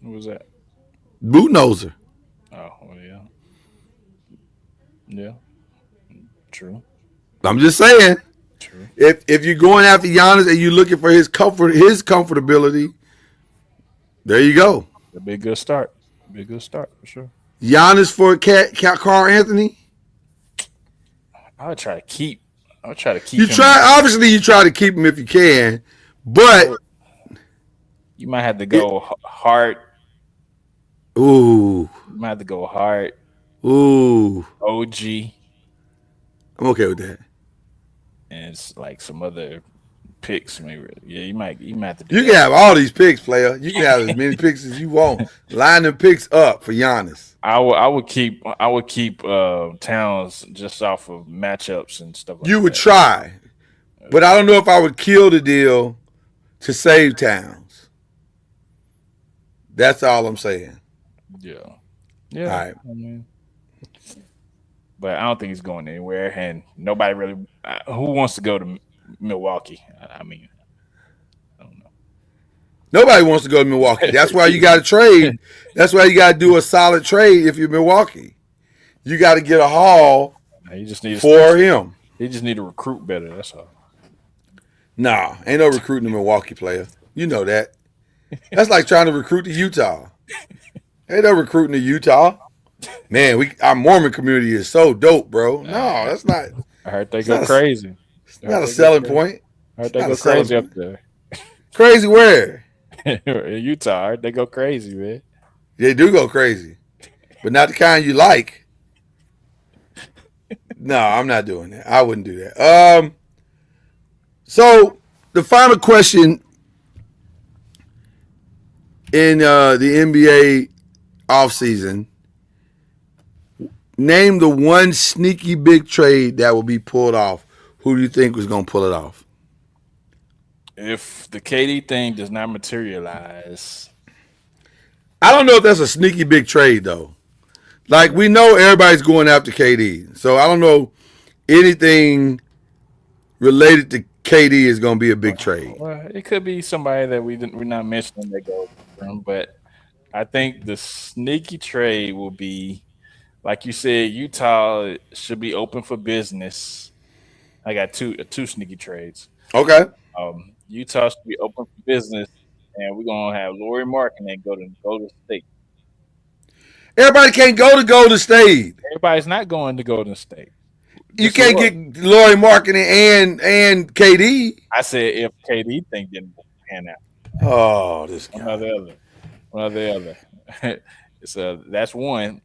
Who was that? Budenholzer. Oh, well, yeah, yeah, true, I'm just saying, true. if you're going after Giannis and you're looking for his comfortability, there you go. That'd be a good start. Be a good start for sure. Giannis for Carl Anthony. I would try to keep. I would try to keep You him in. try obviously you try to keep him if you can, I but would. You might have to it, go hard. ooh You might have to go hard. ooh, OG I'm okay with that. and it's like some other picks. Maybe yeah, you might have to do You can that. have all these picks, player. You can have as many picks as you want. Line them picks up for Giannis. I would keep Towns just off of matchups and stuff like You would that. try, but I don't know if I would kill the deal to save Towns. That's all I'm saying. Yeah, All yeah. right. I mean, but I don't think he's going anywhere, and nobody really. Who wants to go to Milwaukee? I mean, I don't Nobody wants to go to Milwaukee. That's why you got to trade. That's why you got to do a solid trade if you're Milwaukee. You got to get a haul know. He just needs. for him. He just need to recruit better. That's all. Nah, ain't no recruiting a Milwaukee player. You know that. That's like trying to recruit to Utah. Ain't no recruiting to Utah. Man, our Mormon community is so dope, bro. No, that's not. I heard they It's go not a, crazy. it's I heard not a they go selling crazy. point. I heard It's they not a go selling crazy up point. there. Crazy where? In Utah, I heard they go crazy, man. They do go crazy, but not the kind you like. No, I'm not doing that. I wouldn't do that. So the final question in the NBA offseason, name the one sneaky big trade that will be pulled off. Who do you think was going to pull it off? If the KD thing does not materialize, I don't know if that's a sneaky big trade though. Like we know everybody's going after KD, so I don't know anything related to KD is going to be a big trade. well, it could be somebody that we're not mentioning that goes from. But I think the sneaky trade will be, like you said, Utah should be open for business. I got two sneaky trades. Okay, Utah should be open for business, and we're gonna have Laurie Markkinen go to Golden State. everybody can't go to Golden State. Everybody's not going to Golden State. You Just can't look. get Laurie Marketing and KD. I said if KD thing didn't pan out, Oh, this one or guy. the other, one or the other. So that's one.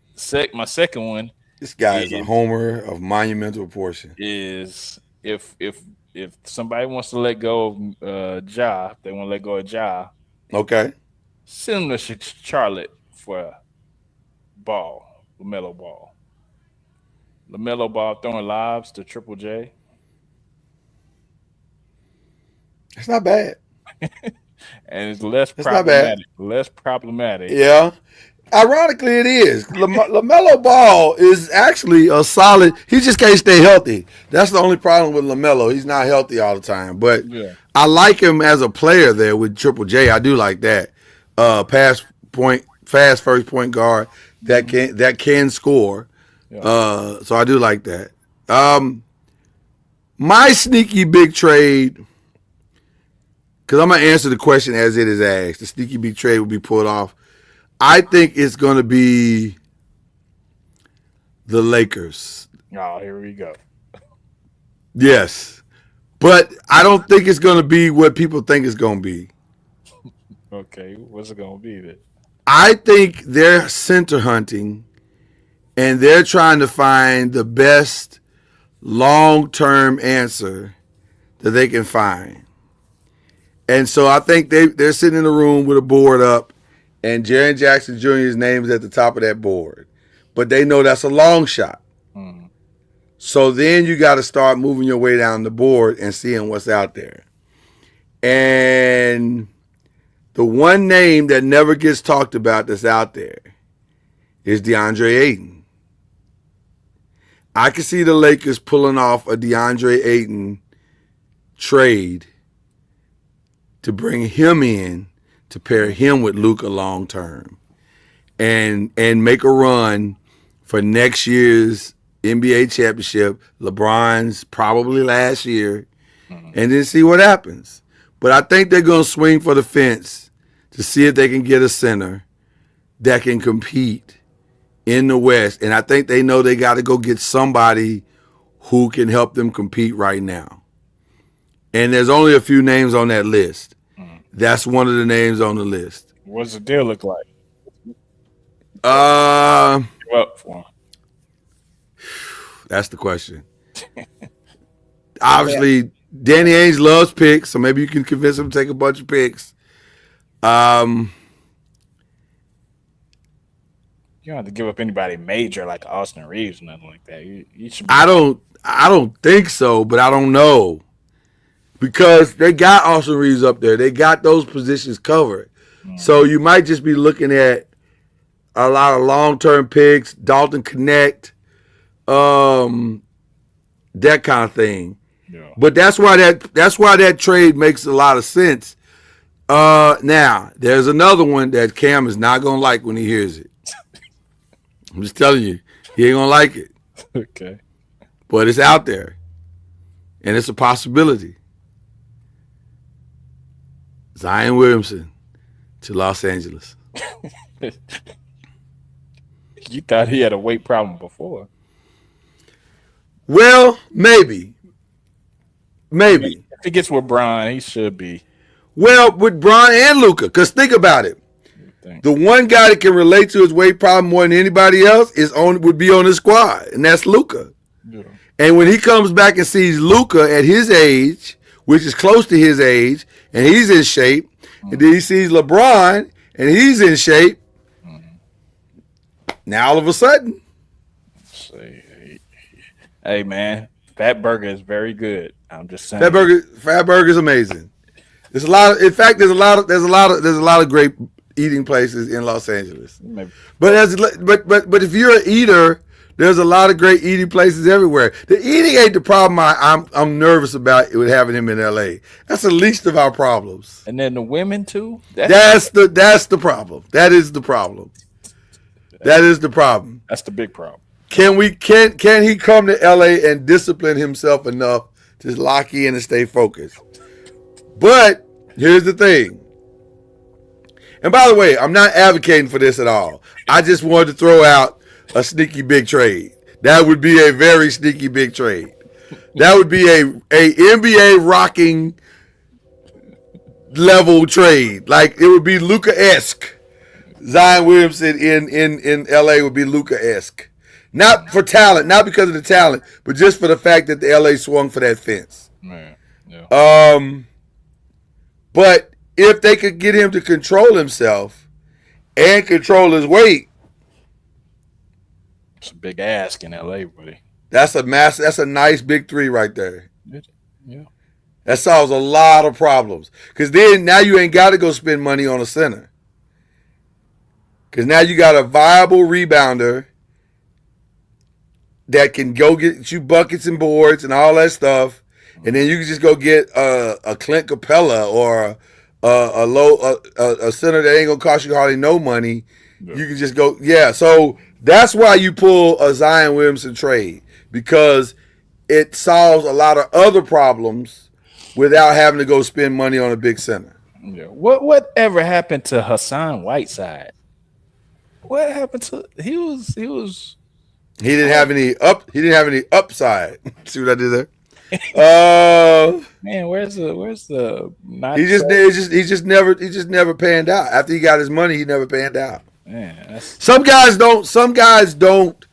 My second one This guy is a is homer of monumental proportion. is if somebody wants to let go of Ja, if they want to let go of Ja, Okay. send them to Charlotte for Lamelo Ball. Lamelo Ball throwing lobs to Triple J. It's not bad. and it's less That's not bad. problematic. Less problematic. Yeah. Ironically, it is. LaMelo Ball is actually a solid. He just can't stay healthy. That's the only problem with LaMelo. He's not healthy all the time. But Yeah. I like him as a player there with Triple J. I do like that. Fast first point guard that can score. Yeah. So I do like that. My sneaky big trade, because I'm gonna answer the question as it is asked. The sneaky big trade will be pulled off. I think it's going to be the Lakers. Oh, here we go. Yes. But I don't think it's going to be what people think it's going to be. Okay, what's it gonna be then? I think they're center hunting and they're trying to find the best long-term answer that they can find. And so I think they're sitting in a room with a board up and Jaren Jackson Jr.'s name is at the top of that board. But they know that's a long shot. Mm. So then you got to start moving your way down the board and seeing what's out there. And the one name that never gets talked about that's out there is DeAndre Ayton. I can see the Lakers pulling off a DeAndre Ayton trade to bring him in to pair him with Luka long term and make a run for next year's NBA championship, LeBron's probably last year, and then see what happens. But I think they're going to swing for the fence to see if they can get a center that can compete in the West. And I think they know they got to go get somebody who can help them compete right now. And there's only a few names on that list. That's one of the names on the list. What's the deal look like? Uh, Give up for him. That's the question. Obviously, Danny Ainge loves picks, so maybe you can convince him to take a bunch of picks. You don't have to give up anybody major like Austin Reeves, nothing like that. You should. I don't think so, but I don't know. Because they got Austin Reeves up there. They got those positions covered. So you might just be looking at a lot of long-term picks, Dalton Connect, that kind of thing. Yeah. But that's why that trade makes a lot of sense. Now, there's another one that Cam is not going to like when he hears it. I'm just telling you, he ain't going to like it. Okay. But it's out there. And it's a possibility. Zion Williamson to Los Angeles. You thought he had a weight problem before. Well, maybe. Maybe. If he gets with Brian, he should be. Well, with Bron and Luka, because think about it. The one guy that can relate to his weight problem more than anybody else would be on his squad, and that's Luka. Yeah. And when he comes back and sees Luka at his age, which is close to his age, and he's in shape, and then he sees LeBron and he's in shape, now all of a sudden. Hey man, Fat Burger is very good. I'm just saying. Fat Burger is amazing. There's a lot of, in fact, there's a lot of great eating places in Los Angeles. Maybe. But if you're an eater, there's a lot of great eating places everywhere. The eating ain't the problem I'm nervous about with having him in LA. That's the least of our problems. And then the women too? That's the problem. That is the problem. That is the problem. That's the big problem. Can he come to LA and discipline himself enough to lock in and stay focused? But here's the thing. And by the way, I'm not advocating for this at all. I just wanted to throw out a sneaky big trade. That would be a very sneaky big trade. That would be a NBA rocking level trade. Like it would be Luka-esque. Zion Williamson in LA would be Luka-esque. Not for talent, not because of the talent, but just for the fact that the LA swung for that fence. Man, yeah. But if they could get him to control himself and control his weight, It's a big ask in LA, buddy. that's a nice big three right there. Yeah. That solves a lot of problems. Because then now you ain't got to go spend money on a center. Because now you got a viable rebounder that can go get you buckets and boards and all that stuff. And then you can just go get a Clint Capella or a center that ain't going to cost you hardly no money. Yeah. You can just go, yeah. So that's why you pull a Zion Williamson trade. Because it solves a lot of other problems without having to go spend money on a big center. Yeah. Whatever happened to Hassan Whiteside? What happened to he didn't have any upside. See what I did there? Man, where's the not he just never panned out. After he got his money, he never panned out. Man, some guys don't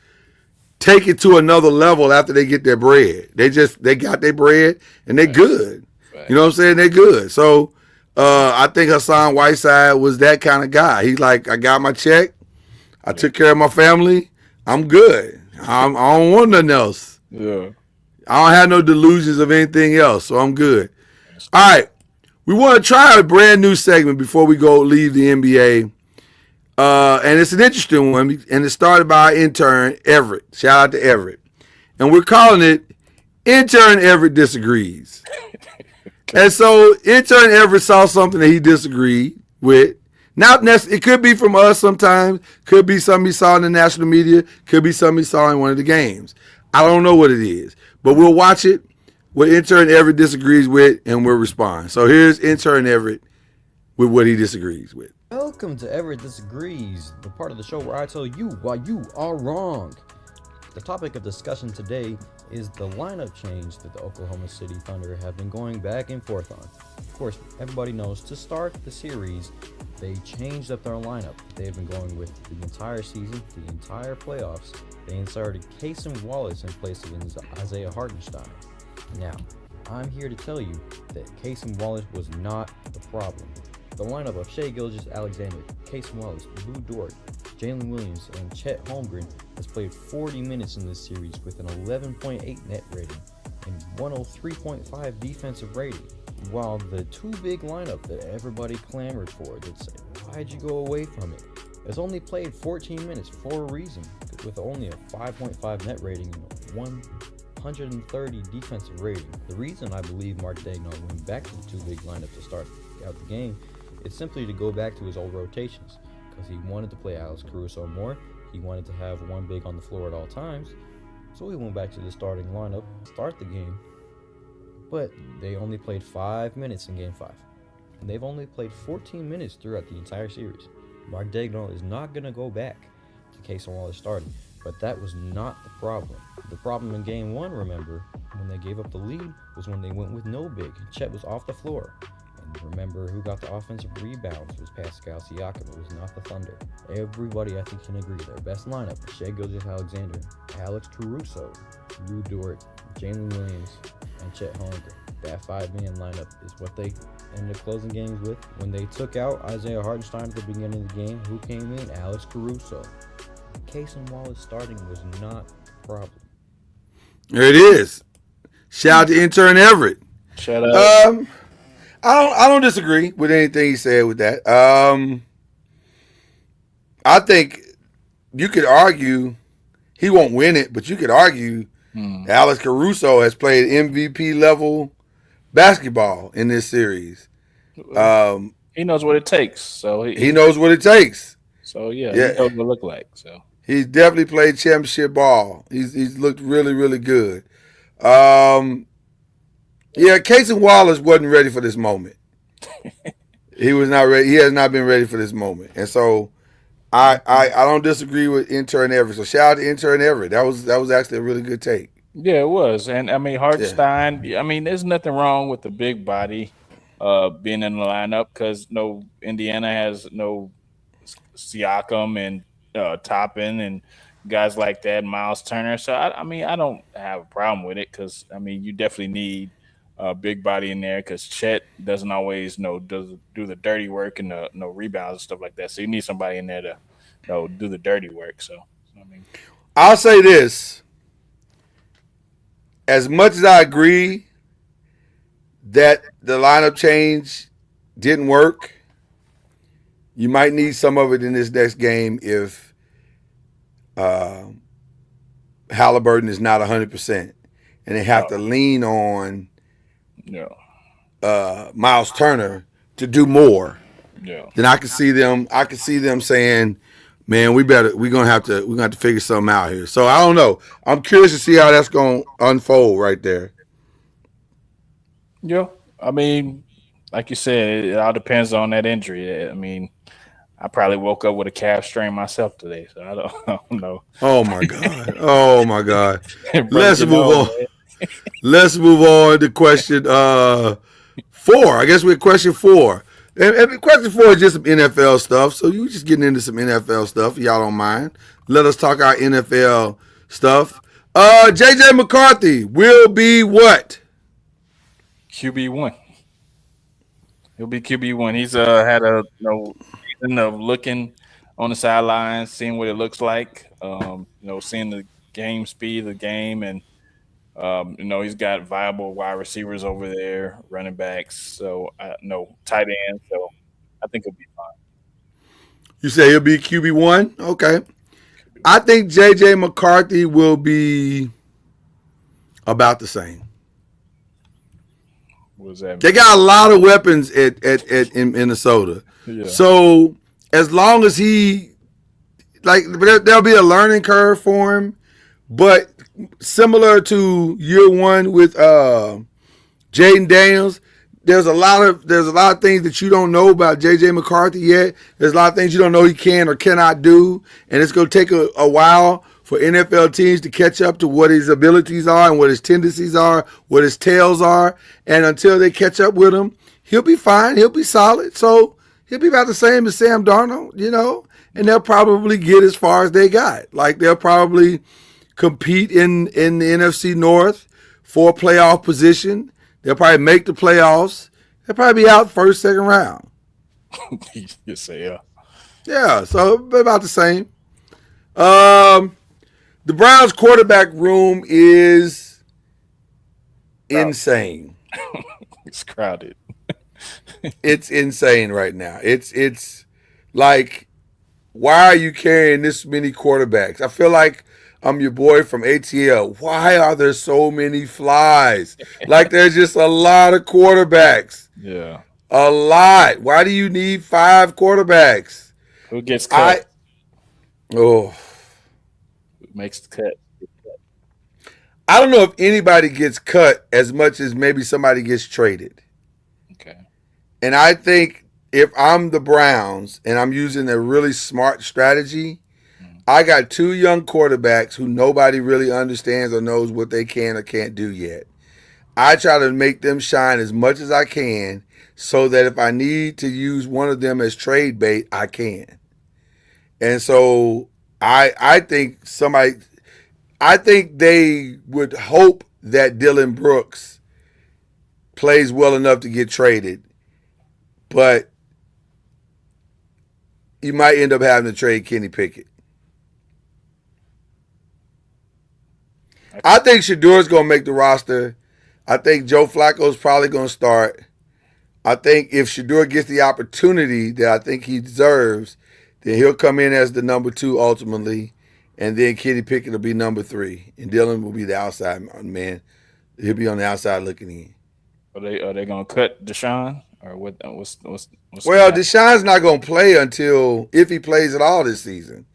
take it to another level after they get their bread. They got their bread and they're good. Right. You know what I'm saying? They're good. So I think Hassan Whiteside was that kind of guy. He's like, I got my check. I took care of my family. I'm good. I don't want nothing else. Yeah. I don't have no delusions of anything else, so I'm good. All right. We want to try a brand new segment before we go leave the NBA. And it's an interesting one, and it started by our intern, Everett. Shout out to Everett. And we're calling it Intern Everett Disagrees. And so intern Everett saw something that he disagreed with. Not necessarily, it could be from us sometimes, could be something he saw in the national media, could be something he saw in one of the games. I don't know what it is, but we'll watch it, what intern Everett disagrees with, and we'll respond. So here's intern Everett with what he disagrees with. Welcome to Everett Disagrees, the part of the show where I tell you why you are wrong. The topic of discussion today is the lineup change that the Oklahoma City Thunder have been going back and forth on. Of course, everybody knows to start the series, they changed up their lineup. They've been going with the entire season, the entire playoffs. They inserted Cason Wallace in place of Isaiah Hartenstein. Now, I'm here to tell you that Cason Wallace was not the problem. The lineup of Shai Gilgeous-Alexander, Cason Wallace, Lou Dort, Jalen Williams, and Chet Holmgren has played 40 minutes in this series with an 11.8 net rating and 103.5 defensive rating. While the too big lineup that everybody clamored for, that said, why'd you go away from it, has only played 14 minutes for a reason, with only a 5.5 net rating and 130 defensive rating. The reason I believe Mark Daigneault went back to the too big lineup to start out the game is simply to go back to his old rotations, because he wanted to play Alex Caruso more. He wanted to have one big on the floor at all times, so he went back to the starting lineup, start the game. But they only played 5 minutes in Game 5, and they've only played 14 minutes throughout the entire series. Mark Daigneault is not going to go back to Cason Wallace starting, but that was not the problem. The problem in Game 1, remember, when they gave up the lead, was when they went with no big. Chet was off the floor. Remember who got the offensive rebounds was Pascal Siakam. It was not the Thunder. Everybody, I think, can agree their best lineup was Shai Gilgeous-Alexander, Alex Caruso, Lou Dort, Jalen Williams, and Chet Holmgren. That 5-man lineup is what they ended up closing games with. When they took out Isaiah Hartenstein at the beginning of the game, who came in? Alex Caruso. Cason Wallace starting was not a problem. There it is. Shout out to intern Everett. Shout out. I don't disagree with anything he said with that. I think you could argue he won't win it, but you could argue Alex Caruso has played MVP level basketball in this series. He knows what it takes, so he knows what it takes. So yeah, he knows what it look like. So he's definitely played championship ball. He's looked really, really good. Yeah, Cason Wallace wasn't ready for this moment. He was not ready. He has not been ready for this moment. And so I don't disagree with intern Everett. So shout out to intern Everett. That was actually a really good take. Yeah, it was. And I mean Hartenstein, I mean, there's nothing wrong with the big body being in the lineup, because Indiana has no Siakam and Toppin and guys like that, Miles Turner. So I mean, I don't have a problem with it, because I mean, you definitely need big body in there, because Chet doesn't always do the dirty work and no rebounds and stuff like that. So you need somebody in there to do the dirty work. So I mean, I'll say this: as much as I agree that the lineup change didn't work. You might need some of it in this next game if Haliburton is not 100%, and they have to lean on Miles Turner to do more. Yeah. Then I can see them. I can see them saying, "Man, we're gonna have to figure something out here." So I don't know. I'm curious to see how that's gonna unfold right there. Yeah. I mean, like you said, it all depends on that injury. I mean, I probably woke up with a calf strain myself today, so I don't know. Oh my god! Oh my god! Break Let's it move on. man. Let's move on to question 4. I guess we're at question 4. And question 4 is just some NFL stuff. So you just getting into some NFL stuff, if y'all don't mind. Let us talk our NFL stuff. JJ McCarthy will be what? QB1. He'll be QB1. He's had a season of looking on the sidelines, seeing what it looks like. Seeing the game speed of the game, and he's got viable wide receivers over there, running backs. So tight end. So I think he'll be fine. You say he'll be QB1? Okay. I think JJ McCarthy will be about the same. What does that mean? They got a lot of weapons in Minnesota. Yeah. So as long as there'll be a learning curve for him, but similar to year one with Jaden Daniels, there's a lot of things that you don't know about JJ McCarthy yet. There's a lot of things you don't know he can or cannot do, and it's going to take a while for NFL teams to catch up to what his abilities are and what his tendencies are, what his tails are. And until they catch up with him, he'll be fine. He'll be solid. So he'll be about the same as Sam Darnold, and they'll probably get as far as they got. Like they'll probably compete in the NFC North for a playoff position. They'll probably make the playoffs. They'll probably be out first, second round. You say, yeah. Yeah, so about the same. The Browns quarterback room is insane. It's crowded. It's insane right now. It's like, why are you carrying this many quarterbacks? I feel like I'm your boy from ATL. Why are there so many flies? Like there's just a lot of quarterbacks. Yeah. A lot. Why do you need 5 quarterbacks? Who gets cut? Who makes the cut? I don't know if anybody gets cut as much as maybe somebody gets traded. Okay. And I think if I'm the Browns and I'm using a really smart strategy, I got 2 young quarterbacks who nobody really understands or knows what they can or can't do yet. I try to make them shine as much as I can so that if I need to use one of them as trade bait, I can. And so I think they would hope that Dylan Brooks plays well enough to get traded, but you might end up having to trade Kenny Pickett. I think Shadour's going to make the roster. I think Joe Flacco's probably going to start. I think if Shadour gets the opportunity that I think he deserves, then he'll come in as the number 2 ultimately, and then Kenny Pickett will be number 3, and Dylan will be the outside man. He'll be on the outside looking in. Are they going to cut Deshaun or what? What's well, Deshaun's not going to play until if he plays at all this season,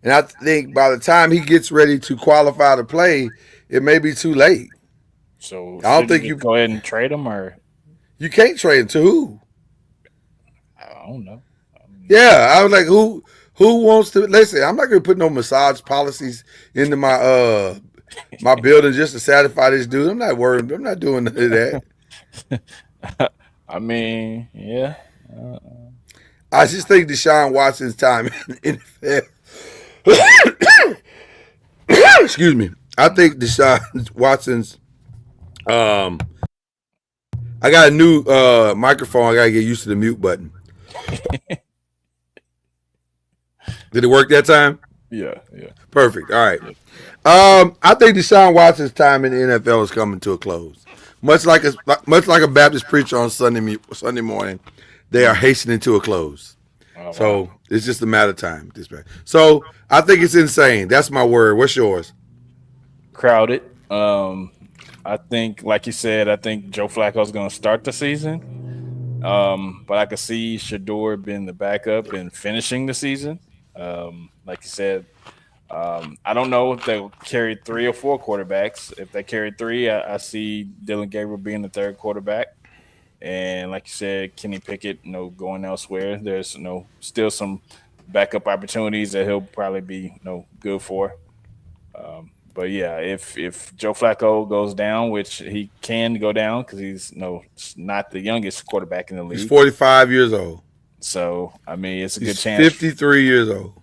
and I think by the time he gets ready to qualify to play, it may be too late. So I don't think you go ahead and trade him, or you can't trade him to who? I don't know. Yeah, I was like, who wants to listen? I'm not gonna put no massage policies into my my building just to satisfy this dude. I'm not worried. I'm not doing none of that. I mean, yeah. I just think Deshaun Watson's time in the NFL. Excuse me. I think Deshaun Watson's. I got a new microphone. I gotta get used to the mute button. Did it work that time? Yeah. Perfect. All right. I think Deshaun Watson's time in the NFL is coming to a close. much like a Baptist preacher on Sunday morning, they are hastening to a close. Oh, wow. So it's just a matter of time. So I think it's insane. That's my word. What's yours? Crowded. I think, like you said, I think Joe Flacco's going to start the season. But I could see Shador being the backup and finishing the season. Like you said, I don't know if they'll carry 3 or 4 quarterbacks. If they carry three, I see Dylan Gabriel being the third quarterback. And like you said, Kenny Pickett, going elsewhere. There's still some backup opportunities that he'll probably be good for. But yeah, if Joe Flacco goes down, which he can go down because he's not the youngest quarterback in the He's league. 45 years old. So I mean, it's a good He's chance. 53 years old.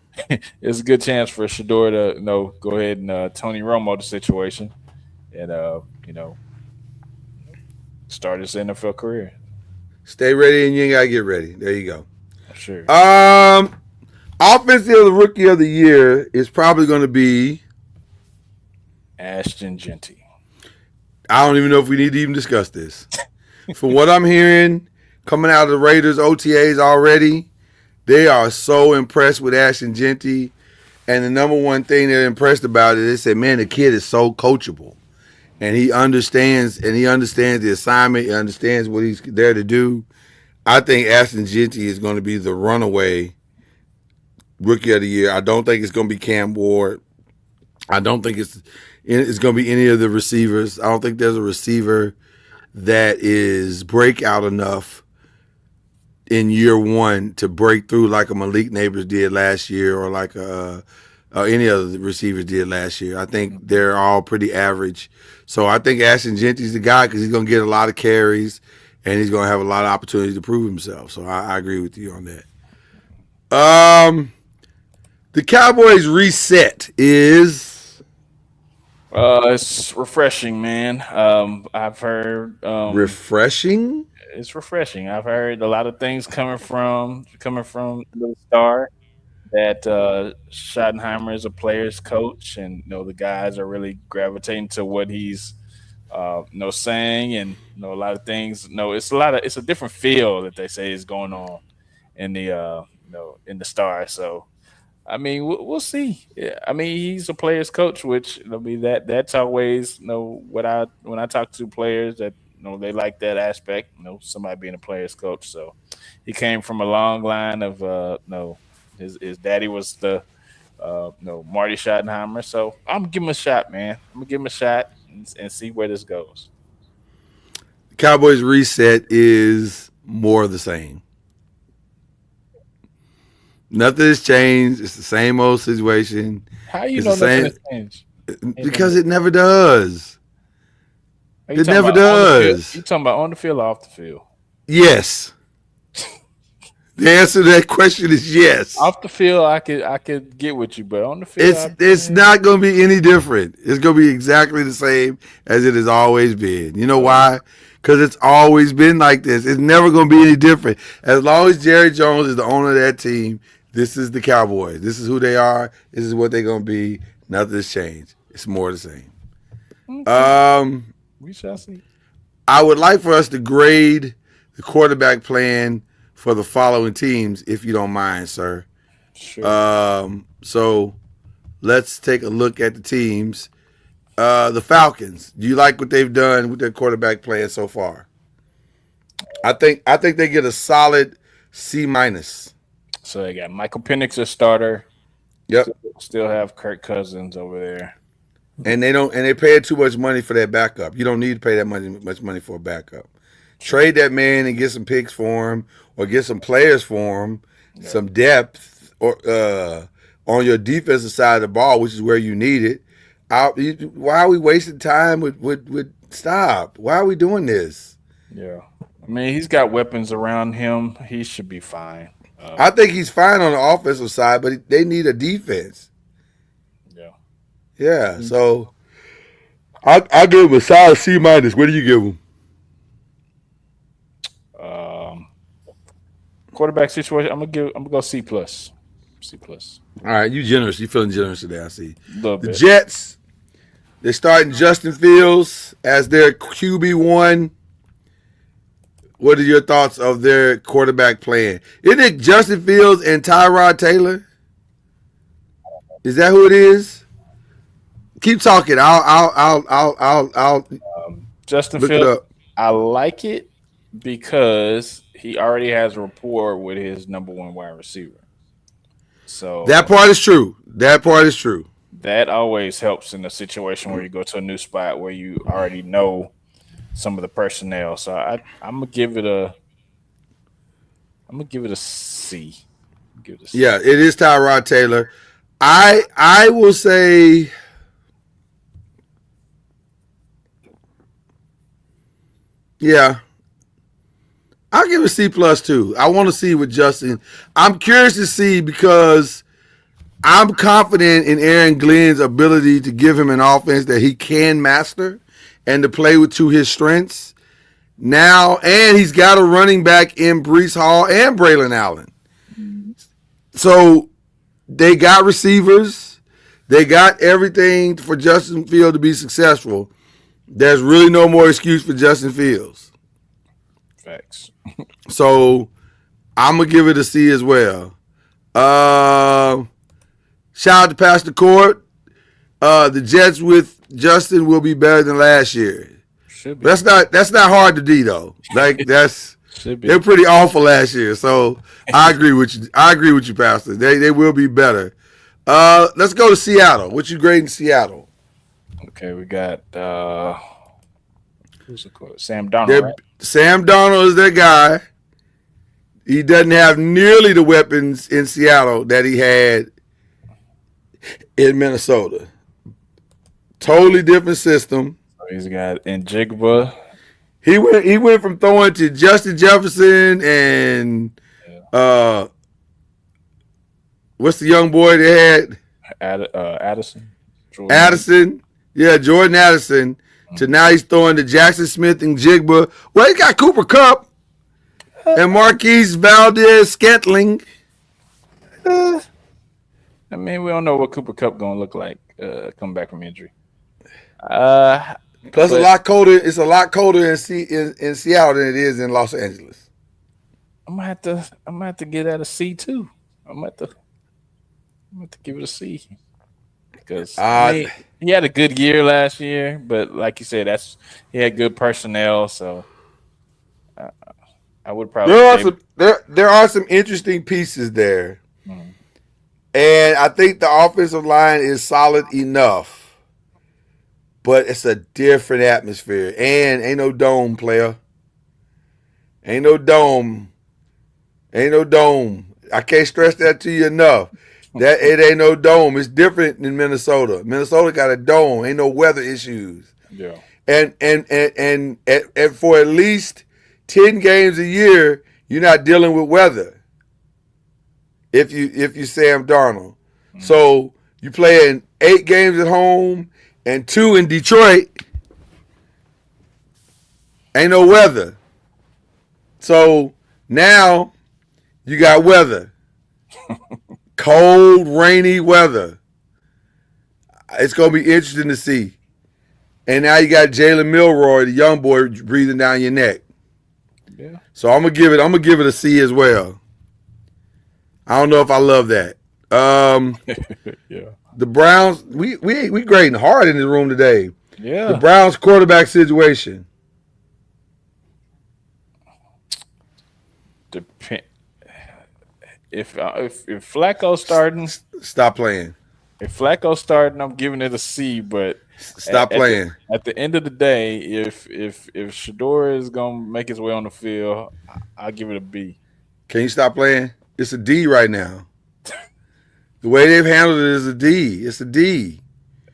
It's a good chance for Shador to go ahead and Tony Romo the situation and start his NFL career. Stay ready and you ain't gotta get ready. There you go. Sure. Offensive Rookie of the Year is probably going to be. Ashton Genty. I don't even know if we need to even discuss this. From what I'm hearing, coming out of the Raiders OTAs already, they are so impressed with Ashton Genty. And the number one thing they're impressed about it, they said, man, the kid is so coachable. And he understands the assignment, he understands what he's there to do. I think Ashton Genty is going to be the runaway Rookie of the Year. I don't think it's going to be Cam Ward. I don't think it's going to be any of the receivers. I don't think there's a receiver that is breakout enough in year one to break through like a Malik Neighbors did last year or like any other receivers did last year. I think they're all pretty average. So I think Ashton Genty's the guy because he's going to get a lot of carries and he's going to have a lot of opportunities to prove himself. So I agree with you on that. The Cowboys reset is it's refreshing, man. I've heard refreshing. It's refreshing. I've heard a lot of things coming from the star that Schottenheimer is a player's coach, and the guys are really gravitating to what he's saying, and a lot of things. It's a different feel that they say is going on in the in the star. So I mean, we'll see. Yeah, I mean, he's a player's coach, which that's always what when I talk to players that they like that aspect. Somebody being a player's coach. So he came from a long line of his daddy was the Marty Schottenheimer. So I'm gonna give him a shot, man. I'm gonna give him a shot and see where this goes. The Cowboys reset is more of the same. Nothing has changed. It's the same old situation. How you It's know the nothing same- has changed? Because it never does. Are you It talking never about on the field? does. You talking about on the field or off the field? Yes. The answer to that question is yes. Off the field, I could get with you, but on the field, It's not going to be any different. It's going to be exactly the same as it has always been. You know why? Because it's always been like this. It's never going to be any different. As long as Jerry Jones is the owner of that team, this is the Cowboys. This is who they are. This is what they're going to be. Nothing's changed. It's more the same. we shall see. I would like for us to grade the quarterback plan for the following teams, if you don't mind, sir. Sure. So let's take a look at the teams. The Falcons. Do you like what they've done with their quarterback plan so far? I think they get a solid C minus. So they got Michael Penix as starter. Yep. Still have Kirk Cousins over there. And they paid too much money for that backup. You don't need to pay that much money for a backup. Trade that man and get some picks for him, or get some players for him, some depth, or on your defensive side of the ball, which is where you need it. Why are we wasting time with stop? Why are we doing this? Yeah. I mean, he's got weapons around him. He should be fine. I think he's fine on the offensive side, but they need a defense. Yeah. Yeah, so I give him a solid C minus. What do you give him? Quarterback situation, I'm gonna go C plus. C plus. All right, you generous. You feeling generous today, I see. A little The bit. Jets They're starting Justin Fields as their QB1. What are your thoughts of their quarterback playing? Isn't it Justin Fields and Tyrod Taylor? Is that who it is? Keep talking. I'll Justin look it Fields, up. I like it because he already has a rapport with his number one wide receiver. So That part is true. That part is true. that always helps in a situation where you go to a new spot where you already know some of the personnel. So I'm gonna give it a C. Give it a C. Yeah, it is Tyrod Taylor. I will say, yeah, I'll give it a C plus too. I want to see with Justin. I'm curious to see because I'm confident in Aaron Glenn's ability to give him an offense that he can master and to play to his strengths. Now, and he's got a running back in Breece Hall and Braylon Allen. So they got receivers. They got everything for Justin Fields to be successful. There's really no more excuse for Justin Fields. Facts. So I'm going to give it a C as well. Shout out to Pastor Court. The Jets with Justin will be better than last year. Should be. That's not hard to do though. Like Should be. they're pretty awful last year. So I agree with you. I agree with you, Pastor. They will be better. Let's go to Seattle. What you grading Seattle? Okay, we got who's the quote? Sam Darnold, They're- right? Sam Darnold is their guy. He doesn't have nearly the weapons in Seattle that he had in Minnesota. Totally different system. So he's got Njigba. He went from throwing to Justin Jefferson and what's the young boy they had? Addison. Jordan. Addison. Yeah, Jordan Addison. To now he's throwing to Jackson Smith and Jigba. Well, he got Cooper Kupp and Marquise Valdez-Scantling. I mean, we don't know what Cooper Kupp gonna look like coming back from injury. Plus, But- a lot colder. It's a lot colder in Seattle than it is in Los Angeles. I'm gonna have to get that a C too. I'm gonna have to give it a C because he had a good year last year, but like you said, he had good personnel, so I would probably There are some interesting pieces there, and I think the offensive line is solid enough. But it's a different atmosphere. And ain't no dome, player. Ain't no dome. Ain't no dome. I can't stress that to you enough. That it ain't no dome. It's different than Minnesota. Minnesota got a dome. Ain't no weather issues. yeah. And for at least 10 games a year, you're not dealing with weather. If you Sam Darnold. So you playing 8 games at home and 2 in Detroit. Ain't no weather. So now you got weather. Cold, rainy weather. It's going to be interesting to see. And now you got Jalen Milroy, the young boy, breathing down your neck. Yeah. So I'm gonna give it a C as well. I don't know if I love that. Yeah. The Browns, we grading hard in this room today. Yeah. The Browns quarterback situation. If Flacco's starting, Stop playing. I'm giving it a C. But Stop playing. At the end of the day, if Shador is gonna make his way on the field, I'll give it a B. Can you stop playing? It's a D right now. The way they've handled it is a D. It's a D.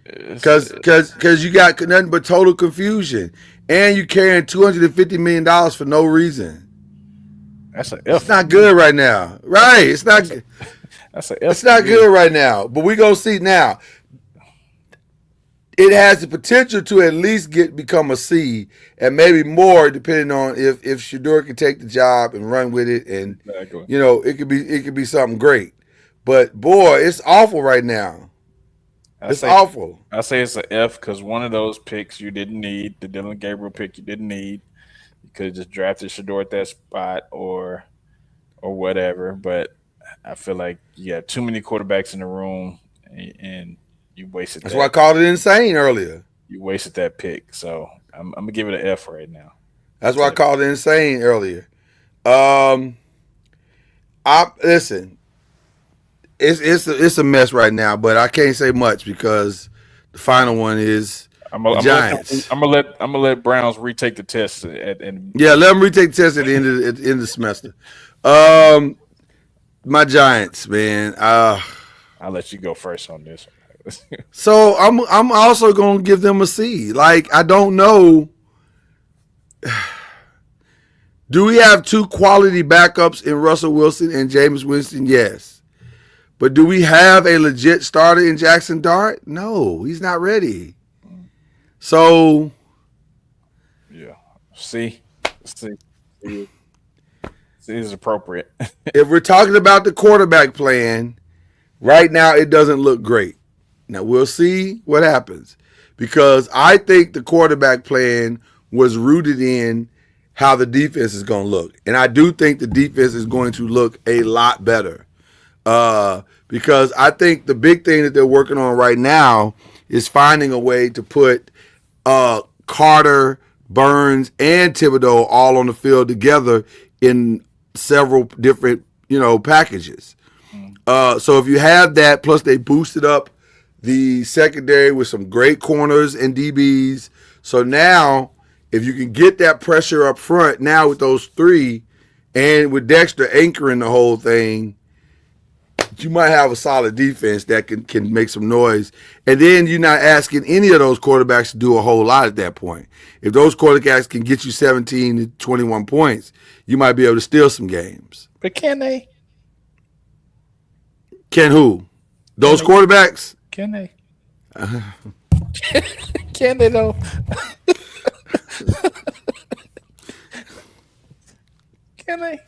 Because you got nothing but total confusion. And you carrying $250 million for no reason. That's an F. It's not good right now. Right. It's not That's an F. It's not good right now. But we're going to see now. It has the potential to at least become a C and maybe more depending on if Shador can take the job and run with it, and Exactly. it could be something great. But boy, it's awful right now. It's awful. I say it's an F because one of those picks you didn't need, the Dylan Gabriel pick you didn't need. You could have just drafted Shador at that spot or whatever. But I feel like you have too many quarterbacks in the room, and you wasted. That's why I called it insane earlier. You wasted that pick, so I'm gonna give it an F right now. That's why I called it insane earlier. Listen. It's a mess right now, but I can't say much because the final one is Giants. I'm gonna let Browns retake the test and yeah, let them retake the test at the end of the semester. My Giants, man. I'll let you go first on this one. So I'm also gonna give them a C. Like, I don't know. Do we have two quality backups in Russell Wilson and Jameis Winston? Yes. But do we have a legit starter in Jackson Dart? No, he's not ready. So yeah. C is appropriate. If we're talking about the quarterback plan, right now it doesn't look great. Now we'll see what happens, because I think the quarterback plan was rooted in how the defense is going to look. And I do think the defense is going to look a lot better. Because I think the big thing that they're working on right now is finding a way to put Carter, Burns, and Thibodeau all on the field together in several different, packages. So if you have that, plus they boosted up the secondary with some great corners and DBs. So now, if you can get that pressure up front now with those three, and with Dexter anchoring the whole thing, you might have a solid defense that can make some noise. And then you're not asking any of those quarterbacks to do a whole lot at that point. If those quarterbacks can get you 17 to 21 points, you might be able to steal some games. But can they? Can who? Those quarterbacks? Can they? Can they though? Can they?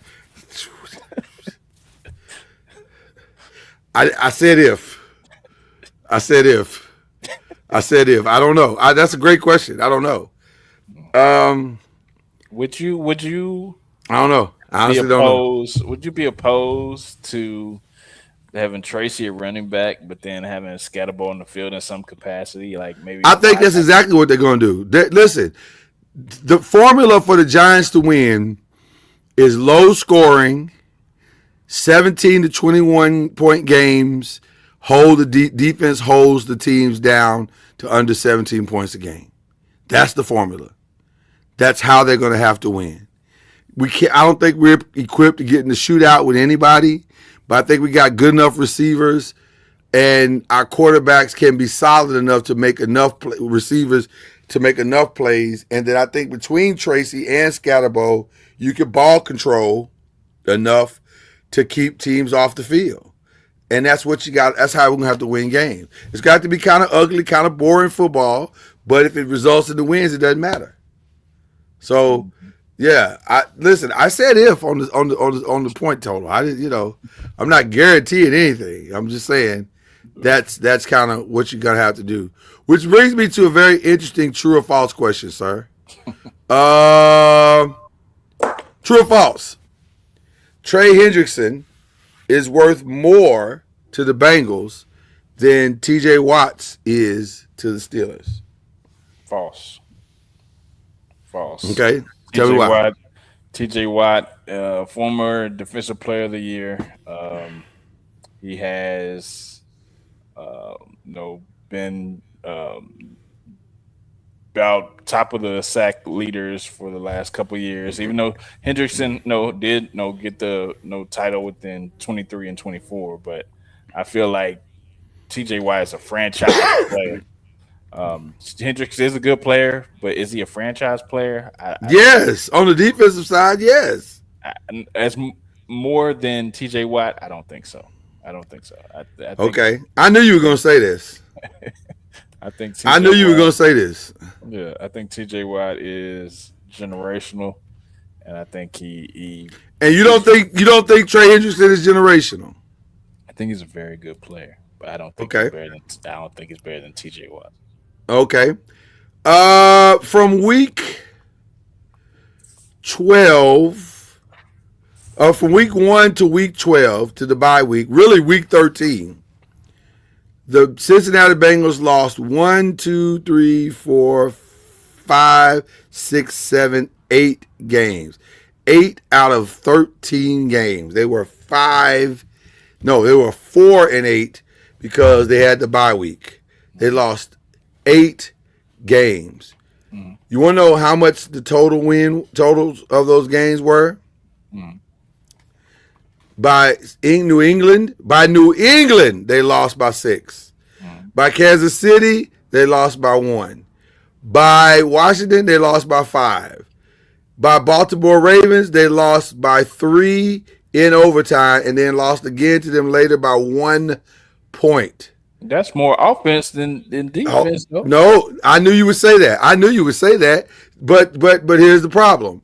I said if. I said if. I don't know. That's a great question. I don't know. Would you? I don't know. I honestly don't know. Would you be opposed to having Tracy at running back, but then having a Scatterball in the field in some capacity? Like maybe. I think that's exactly what they're going to do. Listen, the formula for the Giants to win is low scoring, 17 to 21 point games. Hold the defense holds the teams down to under 17 points a game. That's the formula. That's how they're going to have to win. I don't think we're equipped to get in the shootout with anybody, but I think we got good enough receivers, and our quarterbacks can be solid enough to make enough receivers to make enough plays. And then I think between Tracy and Scatterbo, you can ball control enough to keep teams off the field. And that's what you got. That's how we're going to have to win games. It's got to be kind of ugly, kind of boring football, but if it results in the wins, it doesn't matter. So, yeah, I said if on the point total. I didn't, I'm not guaranteeing anything. I'm just saying that's kind of what you're going to have to do. Which brings me to a very interesting true or false question, sir. True or false? Trey Hendrickson is worth more to the Bengals than TJ Watts is to the Steelers. False. Okay. Tell me why. TJ Watt, former Defensive Player of the Year. He has been about top of the sack leaders for the last couple of years. Even though Hendrickson did get the title within 23 and 24, but I feel like TJ Watt is a franchise player. Hendricks is a good player, but is he a franchise player? Yes, on the defensive side, yes. As more than TJ Watt, I don't think so. I think okay, I knew you were going to say this. I knew you were going to say this. Yeah, I think TJ Watt is generational, and I think he. And you don't think Trey Hendrickson is generational? I think he's a very good player. but I don't think Okay. he's better than. I don't think he's better than T.J. Watt. Okay. From week 12, from week 1 to week 12 to the bye week, really week 13, the Cincinnati Bengals lost 1, 2, 3, 4, 5, 6, 7, 8 games. 8 out of 13 games. They were 4-8 because they had the bye week. They lost 8 games. You want to know how much the totals of those games were? By New England, they lost by 6. By Kansas City, they lost by 1. By Washington, they lost by 5. By Baltimore Ravens, they lost by 3 in overtime and then lost again to them later by 1 point. That's more offense than defense. Oh, no, I knew you would say that. But here's the problem.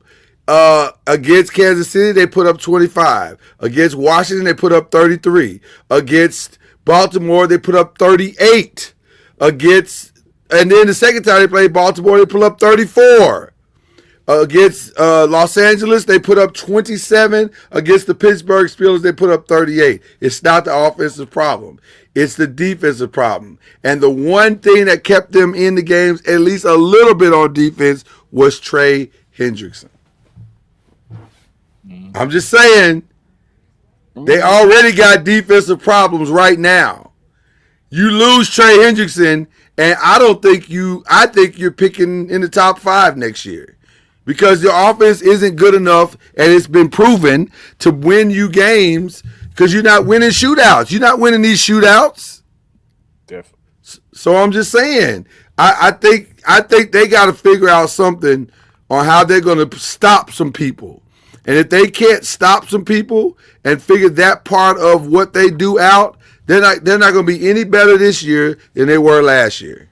Against Kansas City, they put up 25. Against Washington, they put up 33. Against Baltimore, they put up 38. And then the second time they played Baltimore, they put up 34. Against Los Angeles, they put up 27. Against the Pittsburgh Steelers, they put up 38. It's not the offensive problem. It's the defensive problem. And the one thing that kept them in the games, at least a little bit on defense, was Trey Hendrickson. I'm just saying, they already got defensive problems right now. You lose Trey Hendrickson, and I think you're picking in the top 5 next year. Because your offense isn't good enough, and it's been proven to win you games because you're not winning shootouts. You're not winning these shootouts. Definitely. So I'm just saying, I think they got to figure out something on how they're going to stop some people. And if they can't stop some people and figure that part of what they do out, they're not going to be any better this year than they were last year.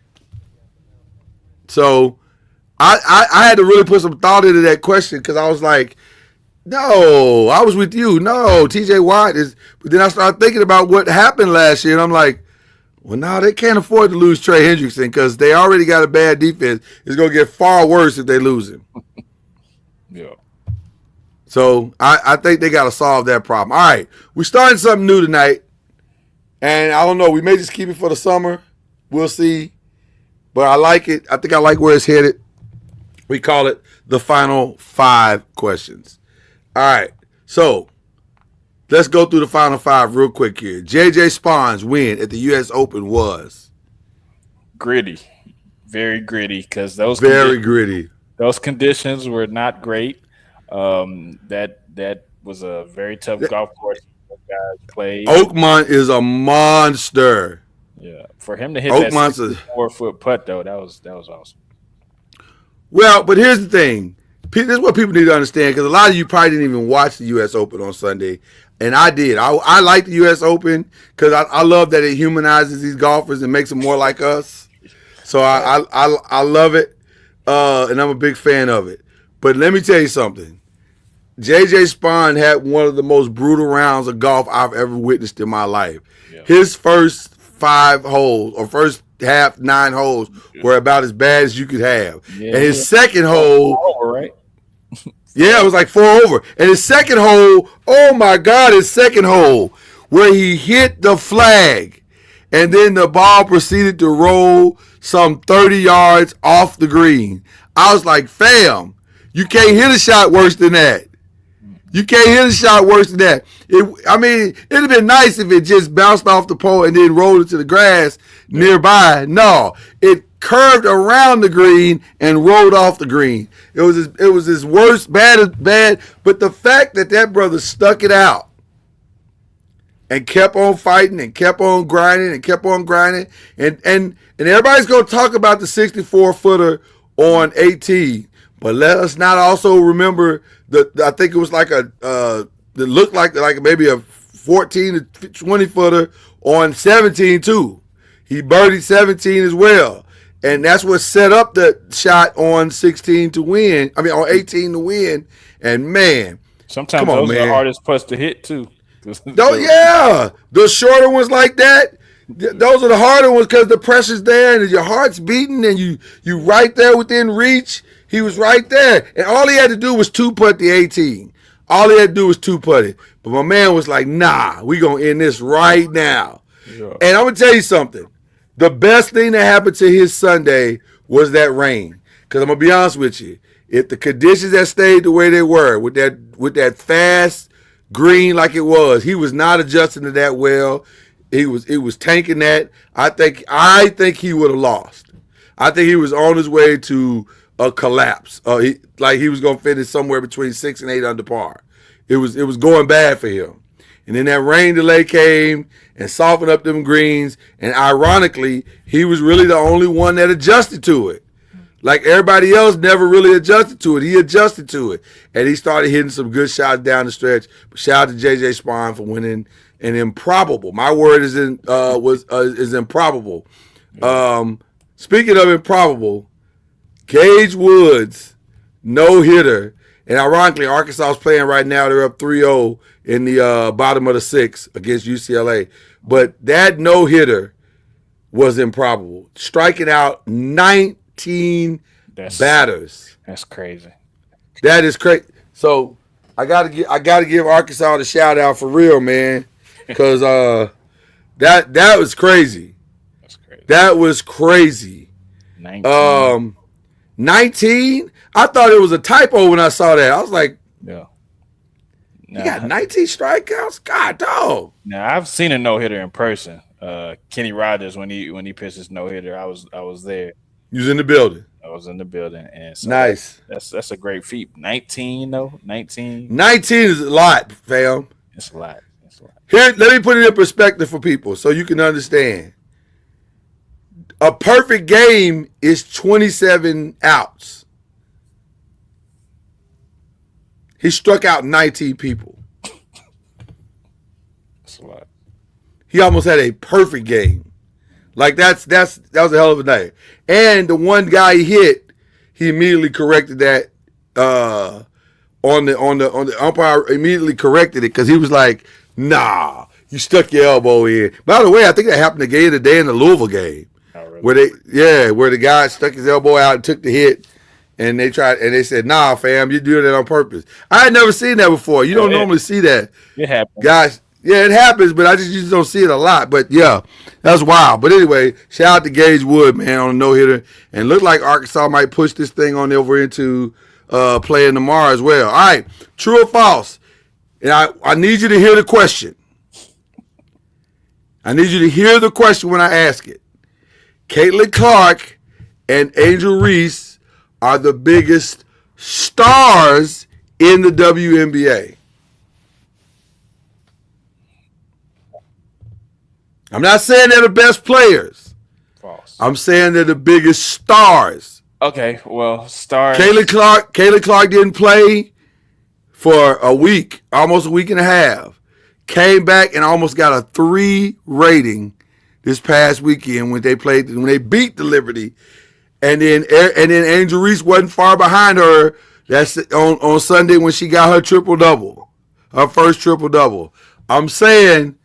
So I had to really put some thought into that question because I was like, no, I was with you. No, T.J. Watt is. But then I started thinking about what happened last year, and I'm like, well, no, they can't afford to lose Trey Hendrickson because they already got a bad defense. It's going to get far worse if they lose him. Yeah. So I think they got to solve that problem. All right, we're starting something new tonight, and I don't know. We may just keep it for the summer. We'll see. But I like it. I think I like where it's headed. We call it the final 5 questions. All right, so let's go through the final 5 real quick here. J.J. Spahn's win at the U.S. Open was gritty, very gritty because those conditions were not great. That was a very tough golf course. Those guys played. Oakmont is a monster. Yeah, for him to hit that 64-foot putt though, that was awesome. Well, but here's the thing. This is what people need to understand because a lot of you probably didn't even watch the U.S. Open on Sunday, and I did. I like the U.S. Open because I love that it humanizes these golfers and makes them more like us. So I love it, and I'm a big fan of it. But let me tell you something. J.J. Spahn had one of the most brutal rounds of golf I've ever witnessed in my life. Yeah. His first 5 holes, or first 9 holes, were about as bad as you could have. Yeah, and his second hole, 4 over, right? Yeah, it was like 4 over. And his second hole, oh my God, his second hole, where he hit the flag, and then the ball proceeded to roll some 30 yards off the green. I was like, fam, you can't hit a shot worse than that. You can't hit a shot worse than that. It'd have been nice if it just bounced off the pole and then rolled into the grass nearby. No, it curved around the green and rolled off the green. It was his worst, bad. But the fact that brother stuck it out and kept on fighting and kept on grinding and everybody's gonna talk about the 64-footer on 18. But let us not also remember I think it was like that looked like maybe a 14 to 20 footer on 17 too. He birdied 17 as well, and that's what set up the shot on 16 to win. On 18 to win. And man, sometimes those are the hardest putts to hit too. The shorter ones like that. Those are the harder ones because the pressure's there and your heart's beating and you right there within reach. He was right there. And all he had to do was two-putt the 18. All he had to do was two-putt it. But my man was like, nah, we going to end this right now. Yeah. And I'm going to tell you something. The best thing that happened to his Sunday was that rain. Because I'm going to be honest with you. If the conditions had stayed the way they were with that fast green like it was, he was not adjusting to that well. It was tanking that. I think he would have lost. I think he was on his way to a collapse. He was gonna finish somewhere between 6 and 8 under par. It was going bad for him. And then that rain delay came and softened up them greens. And ironically, he was really the only one that adjusted to it. Like everybody else never really adjusted to it. He adjusted to it. And he started hitting some good shots down the stretch. But shout out to JJ Spahn for winning an improbable. My word is improbable. Speaking of improbable, Gage Woods, no-hitter. And ironically, Arkansas is playing right now. They're up 3-0 in the bottom of the 6th against UCLA. But that no-hitter was improbable. Striking out 19 batters. That's crazy. That is crazy. So I gotta give Arkansas the shout out for real, man. Because that was crazy. That's crazy. That was crazy. 19. 19? I thought it was a typo when I saw that. I was like, yeah. You got 19 strikeouts? God, dog. Now I've seen a no-hitter in person. Kenny Rogers when he pitched his no-hitter, I was there. You was in the building. I was in the building, and so nice. That's a great feat. 19, though. 19. 19 is a lot, fam. It's a lot. Here, let me put it in perspective for people so you can understand. A perfect game is 27 outs. He struck out 19 people. That's a lot. He almost had a perfect game. Like that was a hell of a night. And the one guy he hit, he immediately corrected that on the umpire immediately corrected it because he was like, nah, you stuck your elbow in. By the way, I think that happened again today in the Louisville game. Oh, really? Where the guy stuck his elbow out and took the hit, and they said, nah, fam, you're doing that on purpose. I had never seen that before. You don't normally see that. It happens. Guys, yeah, it happens, but I just don't see it a lot. But yeah, that's wild. But anyway, shout out to Gage Wood, man, on a no-hitter. And looked like Arkansas might push this thing on over into playing tomorrow as well. All right, true or false? And I need you to hear the question. I need you to hear the question when I ask it. Caitlin Clark and Angel Reese are the biggest stars in the WNBA. I'm not saying they're the best players. False. I'm saying they're the biggest stars. Okay, well, stars. Caitlin Clark didn't play for a week, almost a week and a half. Came back and almost got a 3 rating this past weekend when they beat the Liberty. And then Angel Reese wasn't far behind her. That's on Sunday when she got her triple-double, her first triple-double. I'm saying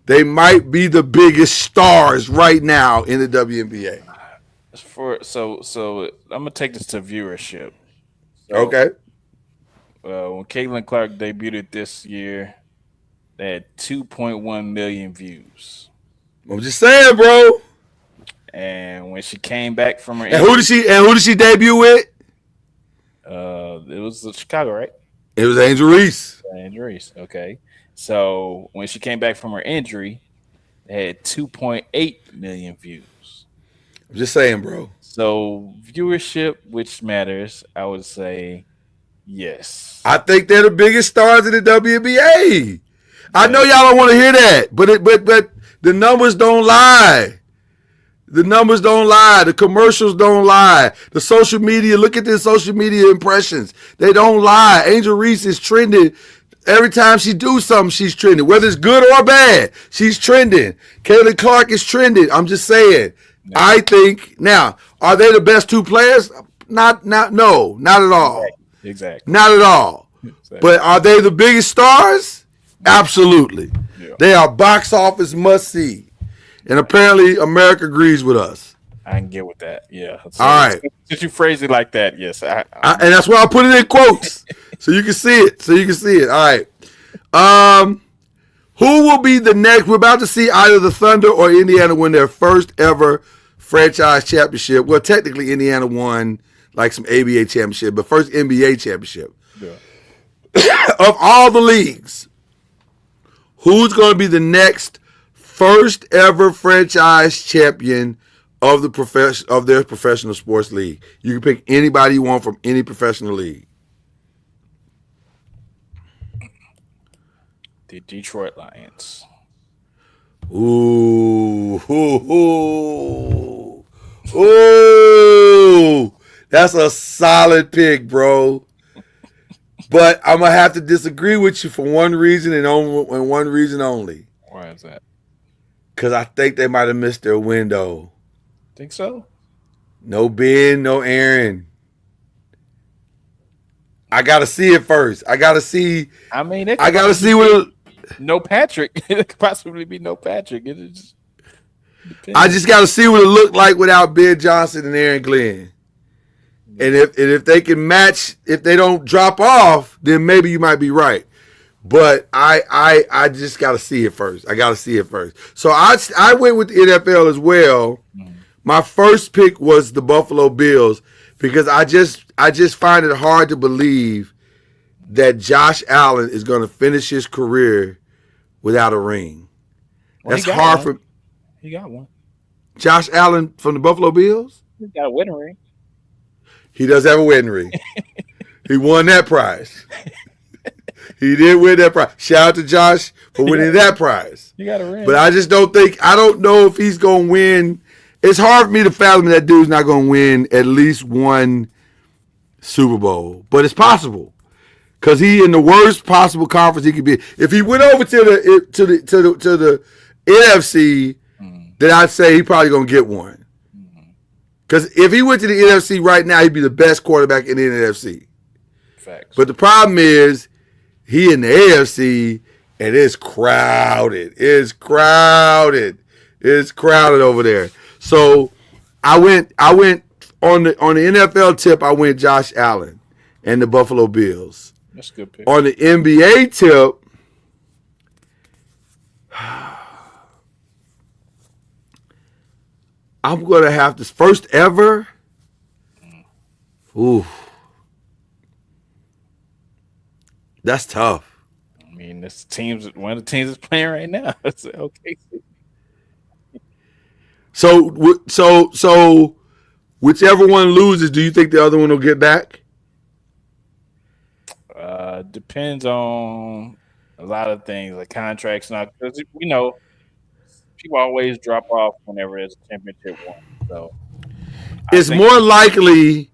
they might be the biggest stars right now in the WNBA. So I'm gonna take this to viewership. Okay. When Caitlin Clark debuted this year, they had 2.1 million views. I'm just saying, bro. And when she came back from her, who did she debut with? It was Chicago, right? It was Angel Reese. Angel Reese. Okay. So when she came back from her injury, they had 2.8 million views. I'm just saying, bro. So viewership, which matters, I would say yes. I think they're the biggest stars in the WNBA. I know y'all don't want to hear that, but the numbers don't lie. The numbers don't lie. The commercials don't lie. The social media, look at the social media impressions. They don't lie. Angel Reese is trending. Every time she do something, she's trending. Whether it's good or bad, she's trending. Caitlin Clark is trending. I'm just saying. No. I think, now, are they the best 2 players? No, not at all. Exactly. Not at all. Exactly. But are they the biggest stars? Absolutely. Yeah. They are box office must-see. And apparently America agrees with us. I can get with that. Yeah. So, All right. Since you phrase it like that, yes. And that's why I put it in quotes. So you can see it. All right. Who will be the next? We're about to see either the Thunder or Indiana win their first ever franchise championship. Well, technically Indiana won like some ABA championship, but first NBA championship. Yeah. Of all the leagues, who's going to be the next first ever franchise champion of their professional sports league? You can pick anybody you want from any professional league. The Detroit Lions. Ooh. That's a solid pick, bro. But I'm going to have to disagree with you for one reason and one reason only. Why is that? Because I think they might have missed their window. Think so? No Ben, no Aaron. I got to see it first. I got to see. I mean, I got to see what. No Patrick. It could possibly be no Patrick. It just depends. I just got to see what it looked like without Ben Johnson and Aaron Glenn. And if they can match, if they don't drop off, then maybe you might be right. But I just got to see it first. I got to see it first. So I went with the NFL as well. Mm-hmm. My first pick was the Buffalo Bills because I just find it hard to believe that Josh Allen is going to finish his career without a ring. Well, that's hard for. He got one. Josh Allen from the Buffalo Bills? He got a wedding ring. He does have a wedding ring. He won that prize. He did win that prize. Shout out to Josh for winning that prize. You got a ring. But I just don't know if he's going to win. It's hard for me to fathom that dude's not going to win at least one Super Bowl. But it's possible. Because he in the worst possible conference he could be. If he went over to the NFC, then I'd say he probably going to get one. Because if he went to the NFC right now, he'd be the best quarterback in the NFC. Facts. But the problem is, he in the AFC, and it's crowded. It's crowded over there. So I went on the NFL tip. I went Josh Allen and the Buffalo Bills. That's a good pick. On the NBA tip, I'm going to have this first ever. Ooh. That's tough. I mean, one of the teams is playing right now. It's okay. So whichever one loses, do you think the other one will get back? Depends on a lot of things, like contracts. Now, because people always drop off whenever there's a championship won. So it's more likely.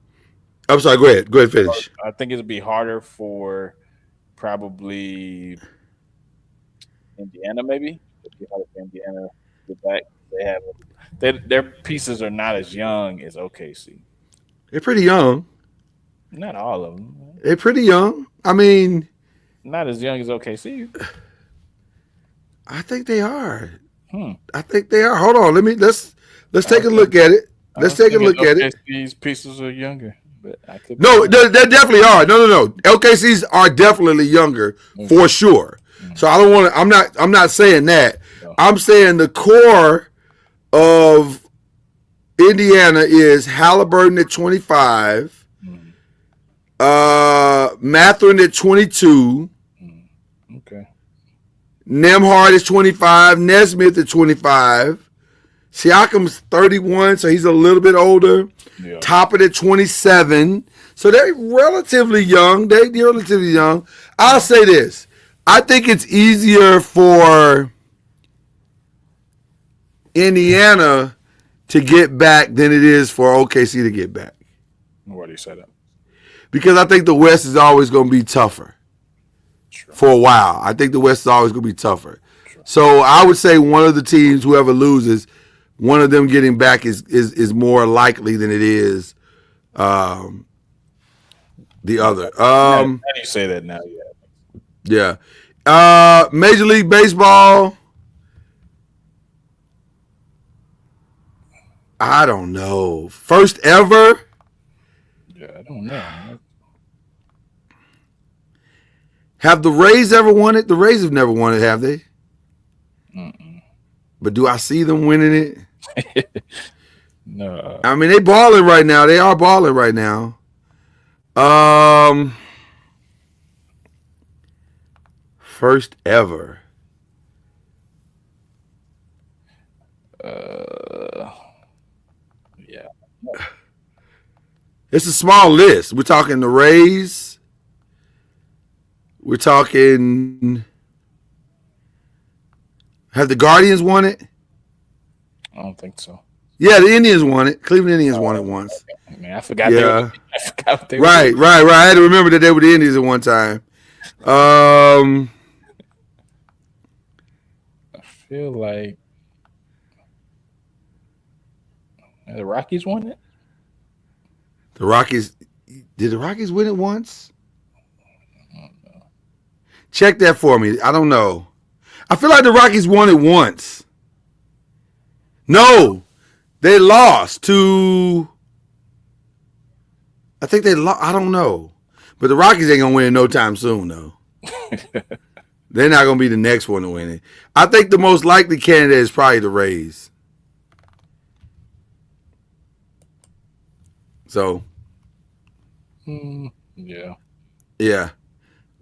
I'm sorry. Go ahead. Finish. I think it'll be harder for probably Indiana. Maybe it'll be harder for Indiana to get back. Their pieces are not as young as OKC. They're pretty young. Not all of them. They're pretty young. I mean, not as young as OKC. I think they are. I think they are. Hold on. Let's take a look at it. Let's take a look at it. These pieces are younger, but I could. No, they definitely are. No. LKCs are definitely younger for sure. So I don't want to. I'm not saying that. No. I'm saying the core of Indiana is Haliburton at 25, Mathurin at 22. Okay. Nembhard is 25. Nesmith at 25. Siakam's 31, so he's a little bit older. Yeah. Toppin at 27. So they're relatively young. I'll say this. I think it's easier for Indiana to get back than it is for OKC to get back. Why do you say that? Because I think the West is always going to be tougher. Sure. For a while. I think the West is always going to be tougher. Sure. So I would say one of the teams, whoever loses, one of them getting back is more likely than it is the other. How do you say that now? Yeah. Major League Baseball. I don't know. First ever? Yeah, I don't know. Have the Rays ever won it? The Rays have never won it, have they? Mm-mm. But do I see them winning it? No. I mean, they balling right now. They are balling right now. First ever. Yeah. It's a small list. We're talking the Rays. We're talking. Have the Guardians won it? I don't think so. Yeah, the Indians won it. Cleveland Indians won it once. I mean, I forgot. Yeah. I forgot what they were Right. doing. I had to remember that they were the Indians at one time. I feel like the Rockies won it. The Rockies. Did the Rockies win it once? Check that for me. I don't know. I feel like the Rockies won it once. No, they lost to. I think they lost. I don't know. But the Rockies ain't going to win it no time soon, though. They're not going to be the next one to win it. I think the most likely candidate is probably the Rays. So. Yeah. Yeah.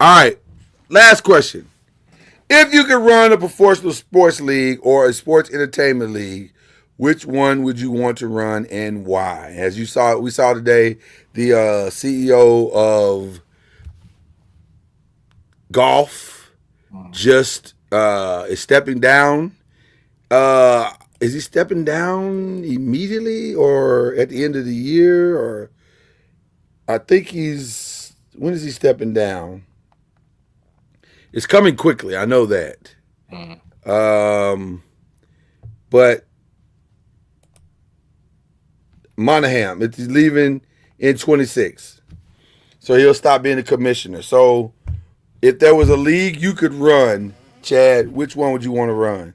All right. Last question. If you could run a professional sports league or a sports entertainment league, which one would you want to run and why? As we saw today, the CEO of golf just is stepping down. Is he stepping down immediately or at the end of the year? Or I think when is he stepping down? It's coming quickly. I know that. But Monahan, he's leaving in 26. So he'll stop being a commissioner. So if there was a league you could run, Chad, which one would you want to run?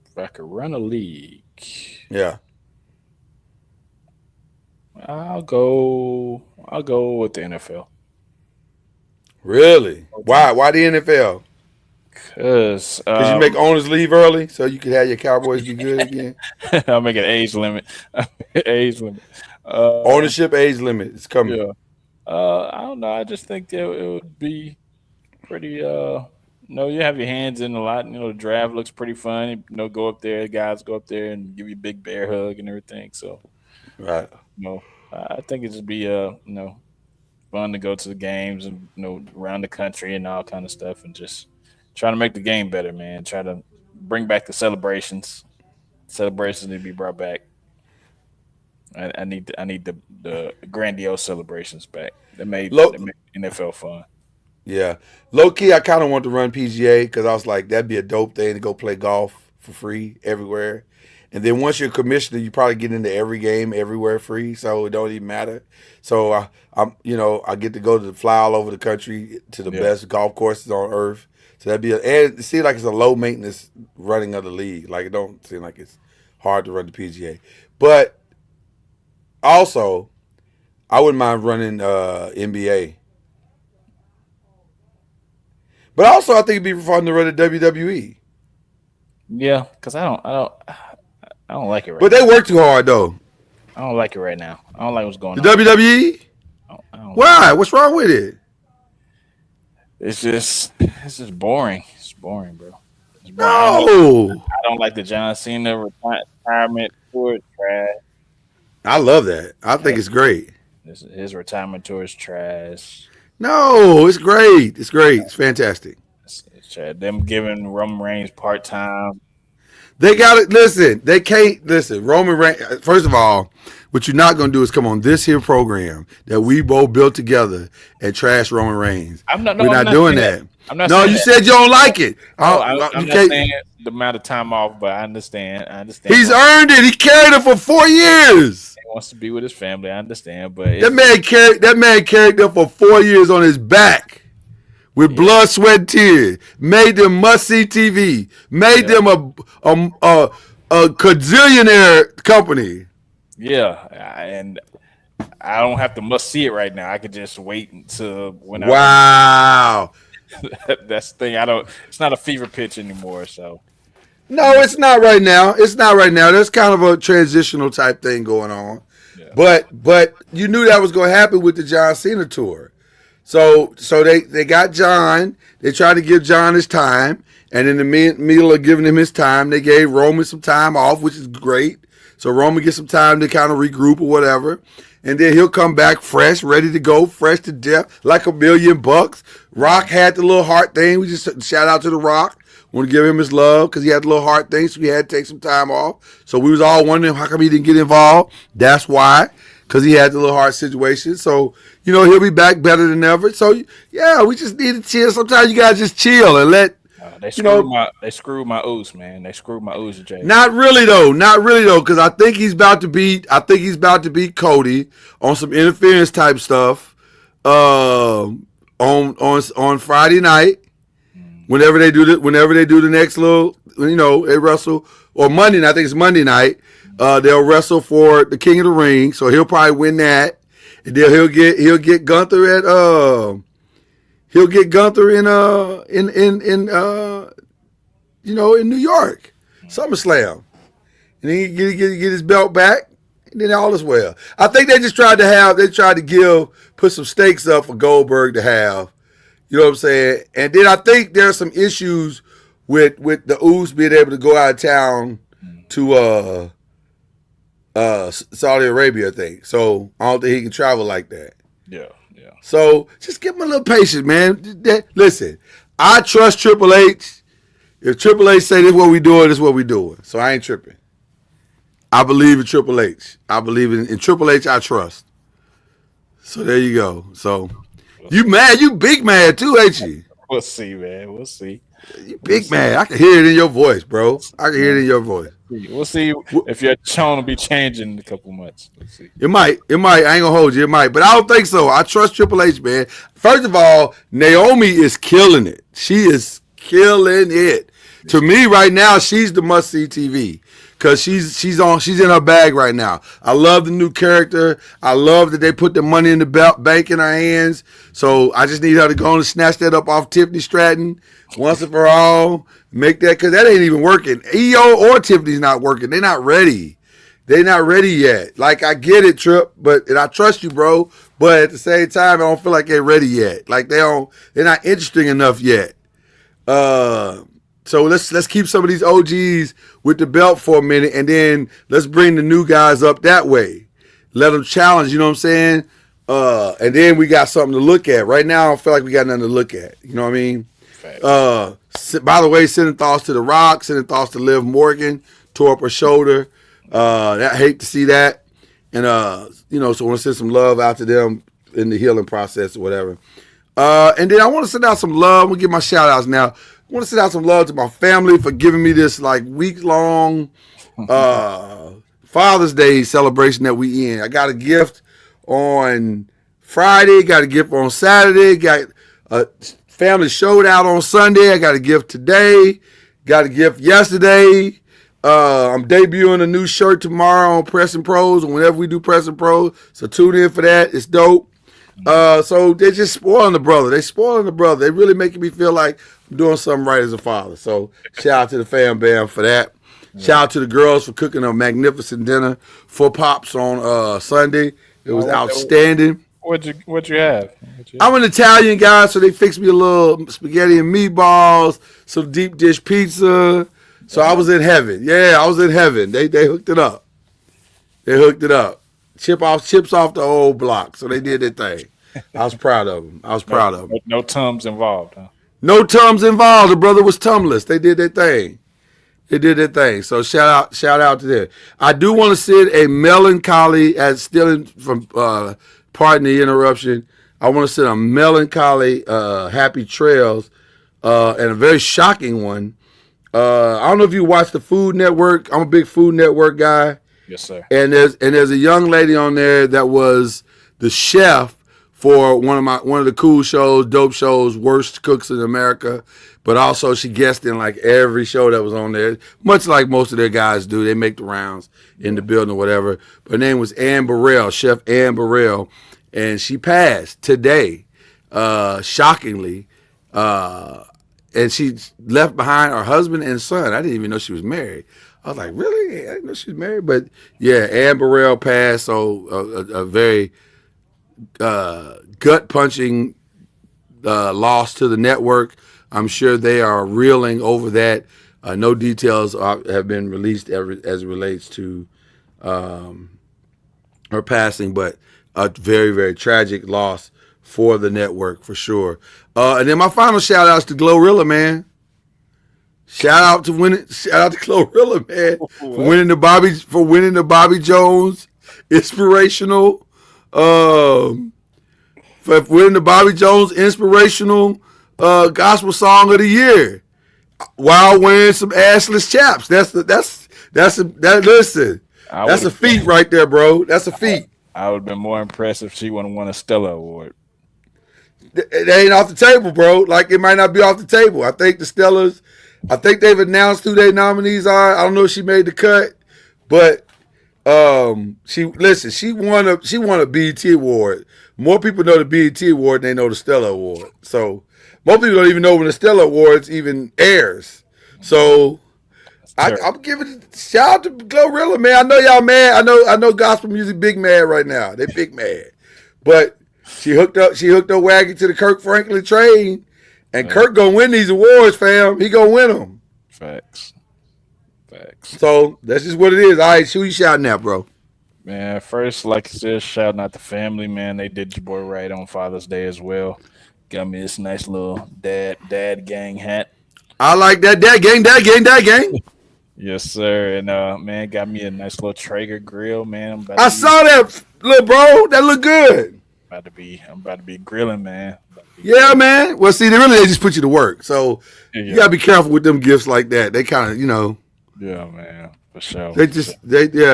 If I could run a league, Yeah. I'll go with the NFL. Really? Why? Why the NFL? Because Because you make owners leave early so you could have your Cowboys be good again? I'll make an age limit. Age limit. Ownership age limit is coming. Yeah. I don't know. I just think that it would be pretty. You have your hands in a lot. The draft looks pretty fun. Go up there, guys go up there and give you a big bear hug and everything. So, Right. I think it'd just be fun to go to the games and around the country and all kind of stuff and just try to make the game better, man. Try to bring back the celebrations. Celebrations need to be brought back. I need the grandiose celebrations back. That made NFL fun. Yeah. Low key, I kind of want to run PGA because I was like, that'd be a dope thing to go play golf for free everywhere. And then once you're a commissioner, you probably get into every game everywhere free, so it don't even matter. So I get to go to fly all over the country to the best golf courses on earth. So that'd be and it seems like it's a low maintenance running of the league. Like it don't seem like it's hard to run the PGA. But also, I wouldn't mind running NBA. But also, I think it'd be fun to run the WWE. Yeah, because I don't like it right But now. they work too hard, though. I don't like it right now. I don't like what's going The on. WWE? I don't Why? What's wrong with it? It's just boring. It's boring, bro. It's boring. No. I don't like the John Cena retirement tour. Trash. I love that. I think it's great. His retirement tour is trash. No, it's great. It's great. It's fantastic. It's trash. Them giving Roman Reigns part time. They got it. Listen, they can't listen. Roman Reigns. First of all, what you're not gonna do is come on this here program that we both built together and trash Roman Reigns. I'm not doing that. I'm not. No, saying you that. said you don't like it. I'm You not can't- saying the amount of time off, but I understand. He's earned it. He carried it for 4 years. He wants to be with his family. I understand, but That man carried them for 4 years on his back with blood, sweat, and tears. Made them must-see TV. Made them a quadrillionaire company. Yeah, and I don't have to must see it right now. I could just wait until when. Wow. That's the thing. I don't. It's not a fever pitch anymore. So. No, it's not right now. It's not right now. There's kind of a transitional type thing going on. Yeah. But you knew that was going to happen with the John Cena tour. So they got John. They tried to give John his time. And in the middle of giving him his time, they gave Roman some time off, which is great. So Roman gets some time to kind of regroup or whatever. And then he'll come back fresh, ready to go, fresh to death, like $1 million. Rock had the little heart thing. We just shout out to The Rock. Want to give him his love because he had a little heart thing, so he had to take some time off. So we was all wondering how come he didn't get involved. That's why, because he had the little heart situation. So, he'll be back better than ever. So, yeah, we just need to chill. Sometimes you got to just chill and let, they screwed my Oos, man. They screwed my Oos, Jay. Not really though, because I think he's about to beat Cody on some interference type stuff on Friday night. Whenever they do the next little, they wrestle, or Monday night, I think it's Monday night, they'll wrestle for the King of the Ring, so he'll probably win that. And then he'll get Gunther in New York, SummerSlam. And then he get his belt back, and then all is well. I think they just tried to put some stakes up for Goldberg to have. You know what I'm saying? And then I think there's some issues with the Usos being able to go out of town to Saudi Arabia, I think. So I don't think he can travel like that. Yeah. So just give him a little patience, man. Listen, I trust Triple H. If Triple H say this is what we doing, this is what we doing. So I ain't tripping. I believe in Triple H. I believe in Triple H. I trust. So there you go. So. You mad? You big mad too, ain't you? We'll see, man. We'll see. You big mad. I can hear it in your voice, bro. I can hear it in your voice. We'll see if your tone will be changing in a couple months. Let's see. It might. I ain't gonna hold you. It might, but I don't think so. I trust Triple H, man. First of all, Naomi is killing it. She is killing it. To me, right now, she's the must-see TV. Cause she's in her bag right now. I love the new character. I love that they put the money in the bank in her hands. So I just need her to go and snatch that up off Tiffany Stratton once and for all. Make that, cause that ain't even working. EO or Tiffany's not working. They're not ready. They're not ready yet. Like I get it, Trip, and I trust you, bro. But at the same time, I don't feel like they're ready yet. Like they're not interesting enough yet. So let's keep some of these OGs with the belt for a minute, and then let's bring the new guys up that way. Let them challenge, you know what I'm saying? And then we got something to look at. Right now, I don't feel like we got nothing to look at. You know what I mean? By the way, sending thoughts to The Rock, sending thoughts to Liv Morgan, tore up her shoulder. I hate to see that. And, so I want to send some love out to them in the healing process or whatever. And then I want to send out some love. I'm going to give my shout outs now. I want to send out some love to my family for giving me this week-long Father's Day celebration that we in. I got a gift on Friday, got a gift on Saturday, got a family showdown on Sunday. I got a gift today, got a gift yesterday. I'm debuting a new shirt tomorrow on Press and Pros, and whenever we do Press and Pros, so tune in for that. It's dope. So they're just spoiling the brother. They spoiling the brother. They really making me feel like I'm doing something right as a father. So shout out to the fam bam for that. Yeah. Shout out to the girls for cooking a magnificent dinner for Pops on Sunday. It was outstanding. What'd you have? I'm an Italian guy, so they fixed me a little spaghetti and meatballs, some deep dish pizza. So I was in heaven. Yeah, I was in heaven. They hooked it up. Chips off the old block. So they did their thing. I was proud of them. No Tums involved, huh? No Tums involved. The brother was Tumless. They did their thing. So shout out to them. I do want to send a melancholy, pardon the interruption. I want to send a melancholy happy trails and a very shocking one. I don't know if you watch the Food Network. I'm a big Food Network guy. Yes, sir. And there's a young lady on there that was the chef for one of the cool shows, dope shows, Worst Cooks in America. But also she guested in like every show that was on there, much like most of their guys do. They make the rounds in the building or whatever. But her name was Ann Burrell, Chef Ann Burrell, and she passed today, shockingly. And she left behind her husband and son. I didn't even know she was married. I was like, really? I didn't know she was married. But yeah, Ann Burrell passed. So a very gut-punching loss to the network. I'm sure they are reeling over that. No details have been released as it relates to her passing, but a very, very tragic loss for the network for sure. And then my final shout outs to Glorilla, man. Shout out to Glorilla, man, for winning the Bobby Jones inspirational gospel song of the year while wearing some assless chaps. That's a feat right there, bro. That's a feat. I would have been more impressed if she would have won a Stella Award. It ain't off the table, bro. Like, it might not be off the table. I think the Stellas, they've announced who their nominees are. I don't know if she made the cut, but she won a BET award. More people know the BET award than they know the Stella Award. So most people don't even know when the Stella Awards even airs. So I'm giving a shout out to Glorilla, man. I know y'all mad. I know gospel music big mad right now. They big mad. But she hooked up Waggy to the Kirk Franklin train, and Kirk gonna win these awards, fam. He gonna win them. Facts. So that's just what it is. All right, who you shouting at, bro? Man, first, like I said, shouting out the family, man. They did your boy right on Father's Day as well. Got me this nice little dad gang hat. I like that. Dad gang. Yes, sir. And man, got me a nice little Traeger grill, man. I saw that, little bro. That look good. I'm about to be grilling, man. Yeah, man. Well, see, they just put you to work. So you gotta be careful with them gifts like that. They kind of, Yeah, man, for sure.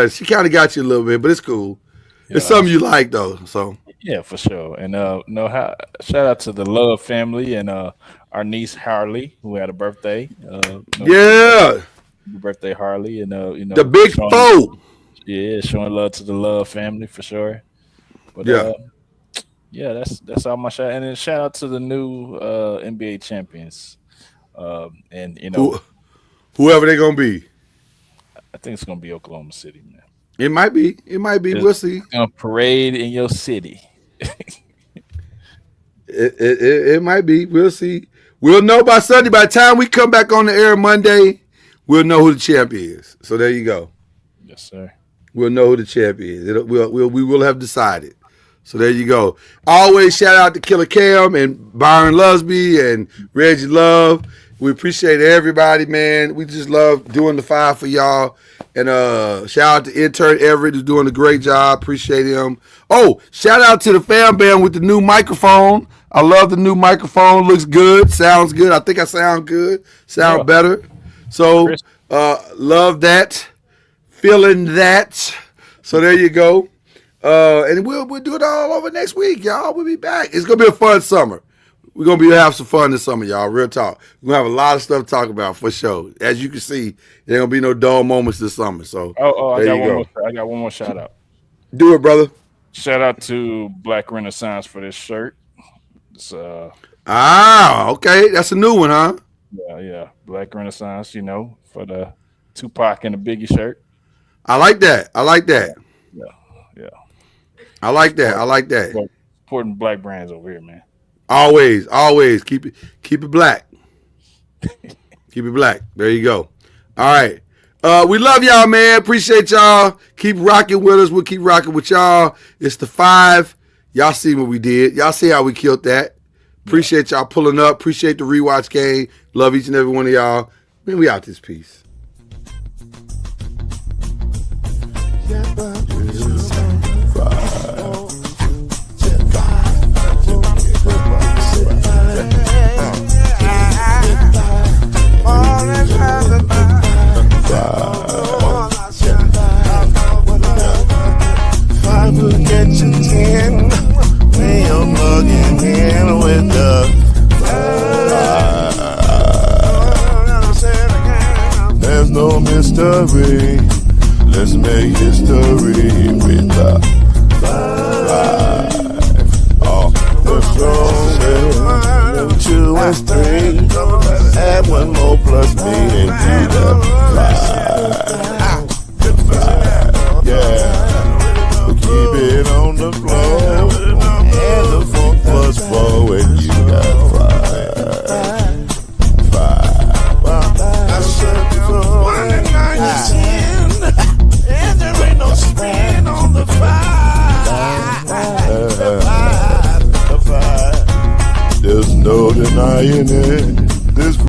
She kind of got you a little bit, but it's cool. Yeah. It's something you like though. So yeah, for sure. And shout out to the Love family and our niece Harley, who had a birthday. Happy birthday, Harley, and the big foe. Yeah, showing love to the Love family for sure. But that's all my shout. And then shout out to the new NBA champions. And whoever they're gonna be. I think it's gonna be Oklahoma City, man. It might be. We'll see. Gonna parade in your city. It might be. We'll see. We'll know by Sunday. By the time we come back on the air Monday, we'll know who the champ is. So there you go. Yes, sir. We'll know who the champ is. We will have decided. So there you go. Always shout out to Killer Cam and Byron Lusby and Reggie Love. We appreciate everybody, man. We just love doing the 5 for y'all. And shout out to intern Everett, who's doing a great job. Appreciate him. Oh, shout out to the fam band with the new microphone. I love the new microphone. Looks good. Sounds good. I think I sound good. Sound better. So love that. Feeling that. So there you go. And we'll do it all over next week, y'all. We'll be back. It's gonna be a fun summer. We're gonna have some fun this summer, y'all. Real talk. We're gonna have a lot of stuff to talk about for sure. As you can see, there ain't gonna be no dull moments this summer. So I got one more shout out. Do it, brother. Shout out to Black Renaissance for this shirt. It's okay. That's a new one, huh? Yeah. Black Renaissance, for the Tupac and the Biggie shirt. I like that. Yeah. I like that. Supporting black brands over here, man. Always keep it black. Keep it black. There you go. All right. We love y'all, man. Appreciate y'all. Keep rocking with us. We'll keep rocking with y'all. It's the 5. Y'all see what we did. Y'all see how we killed that. Appreciate y'all pulling up. Appreciate the rewatch game. Love each and every one of y'all. Man, we out this piece. Get you 10, way the flow, and the funk was flowing. You got five. I said so. 1 and 9 is 10, and there ain't no span on the five. There's no denying it.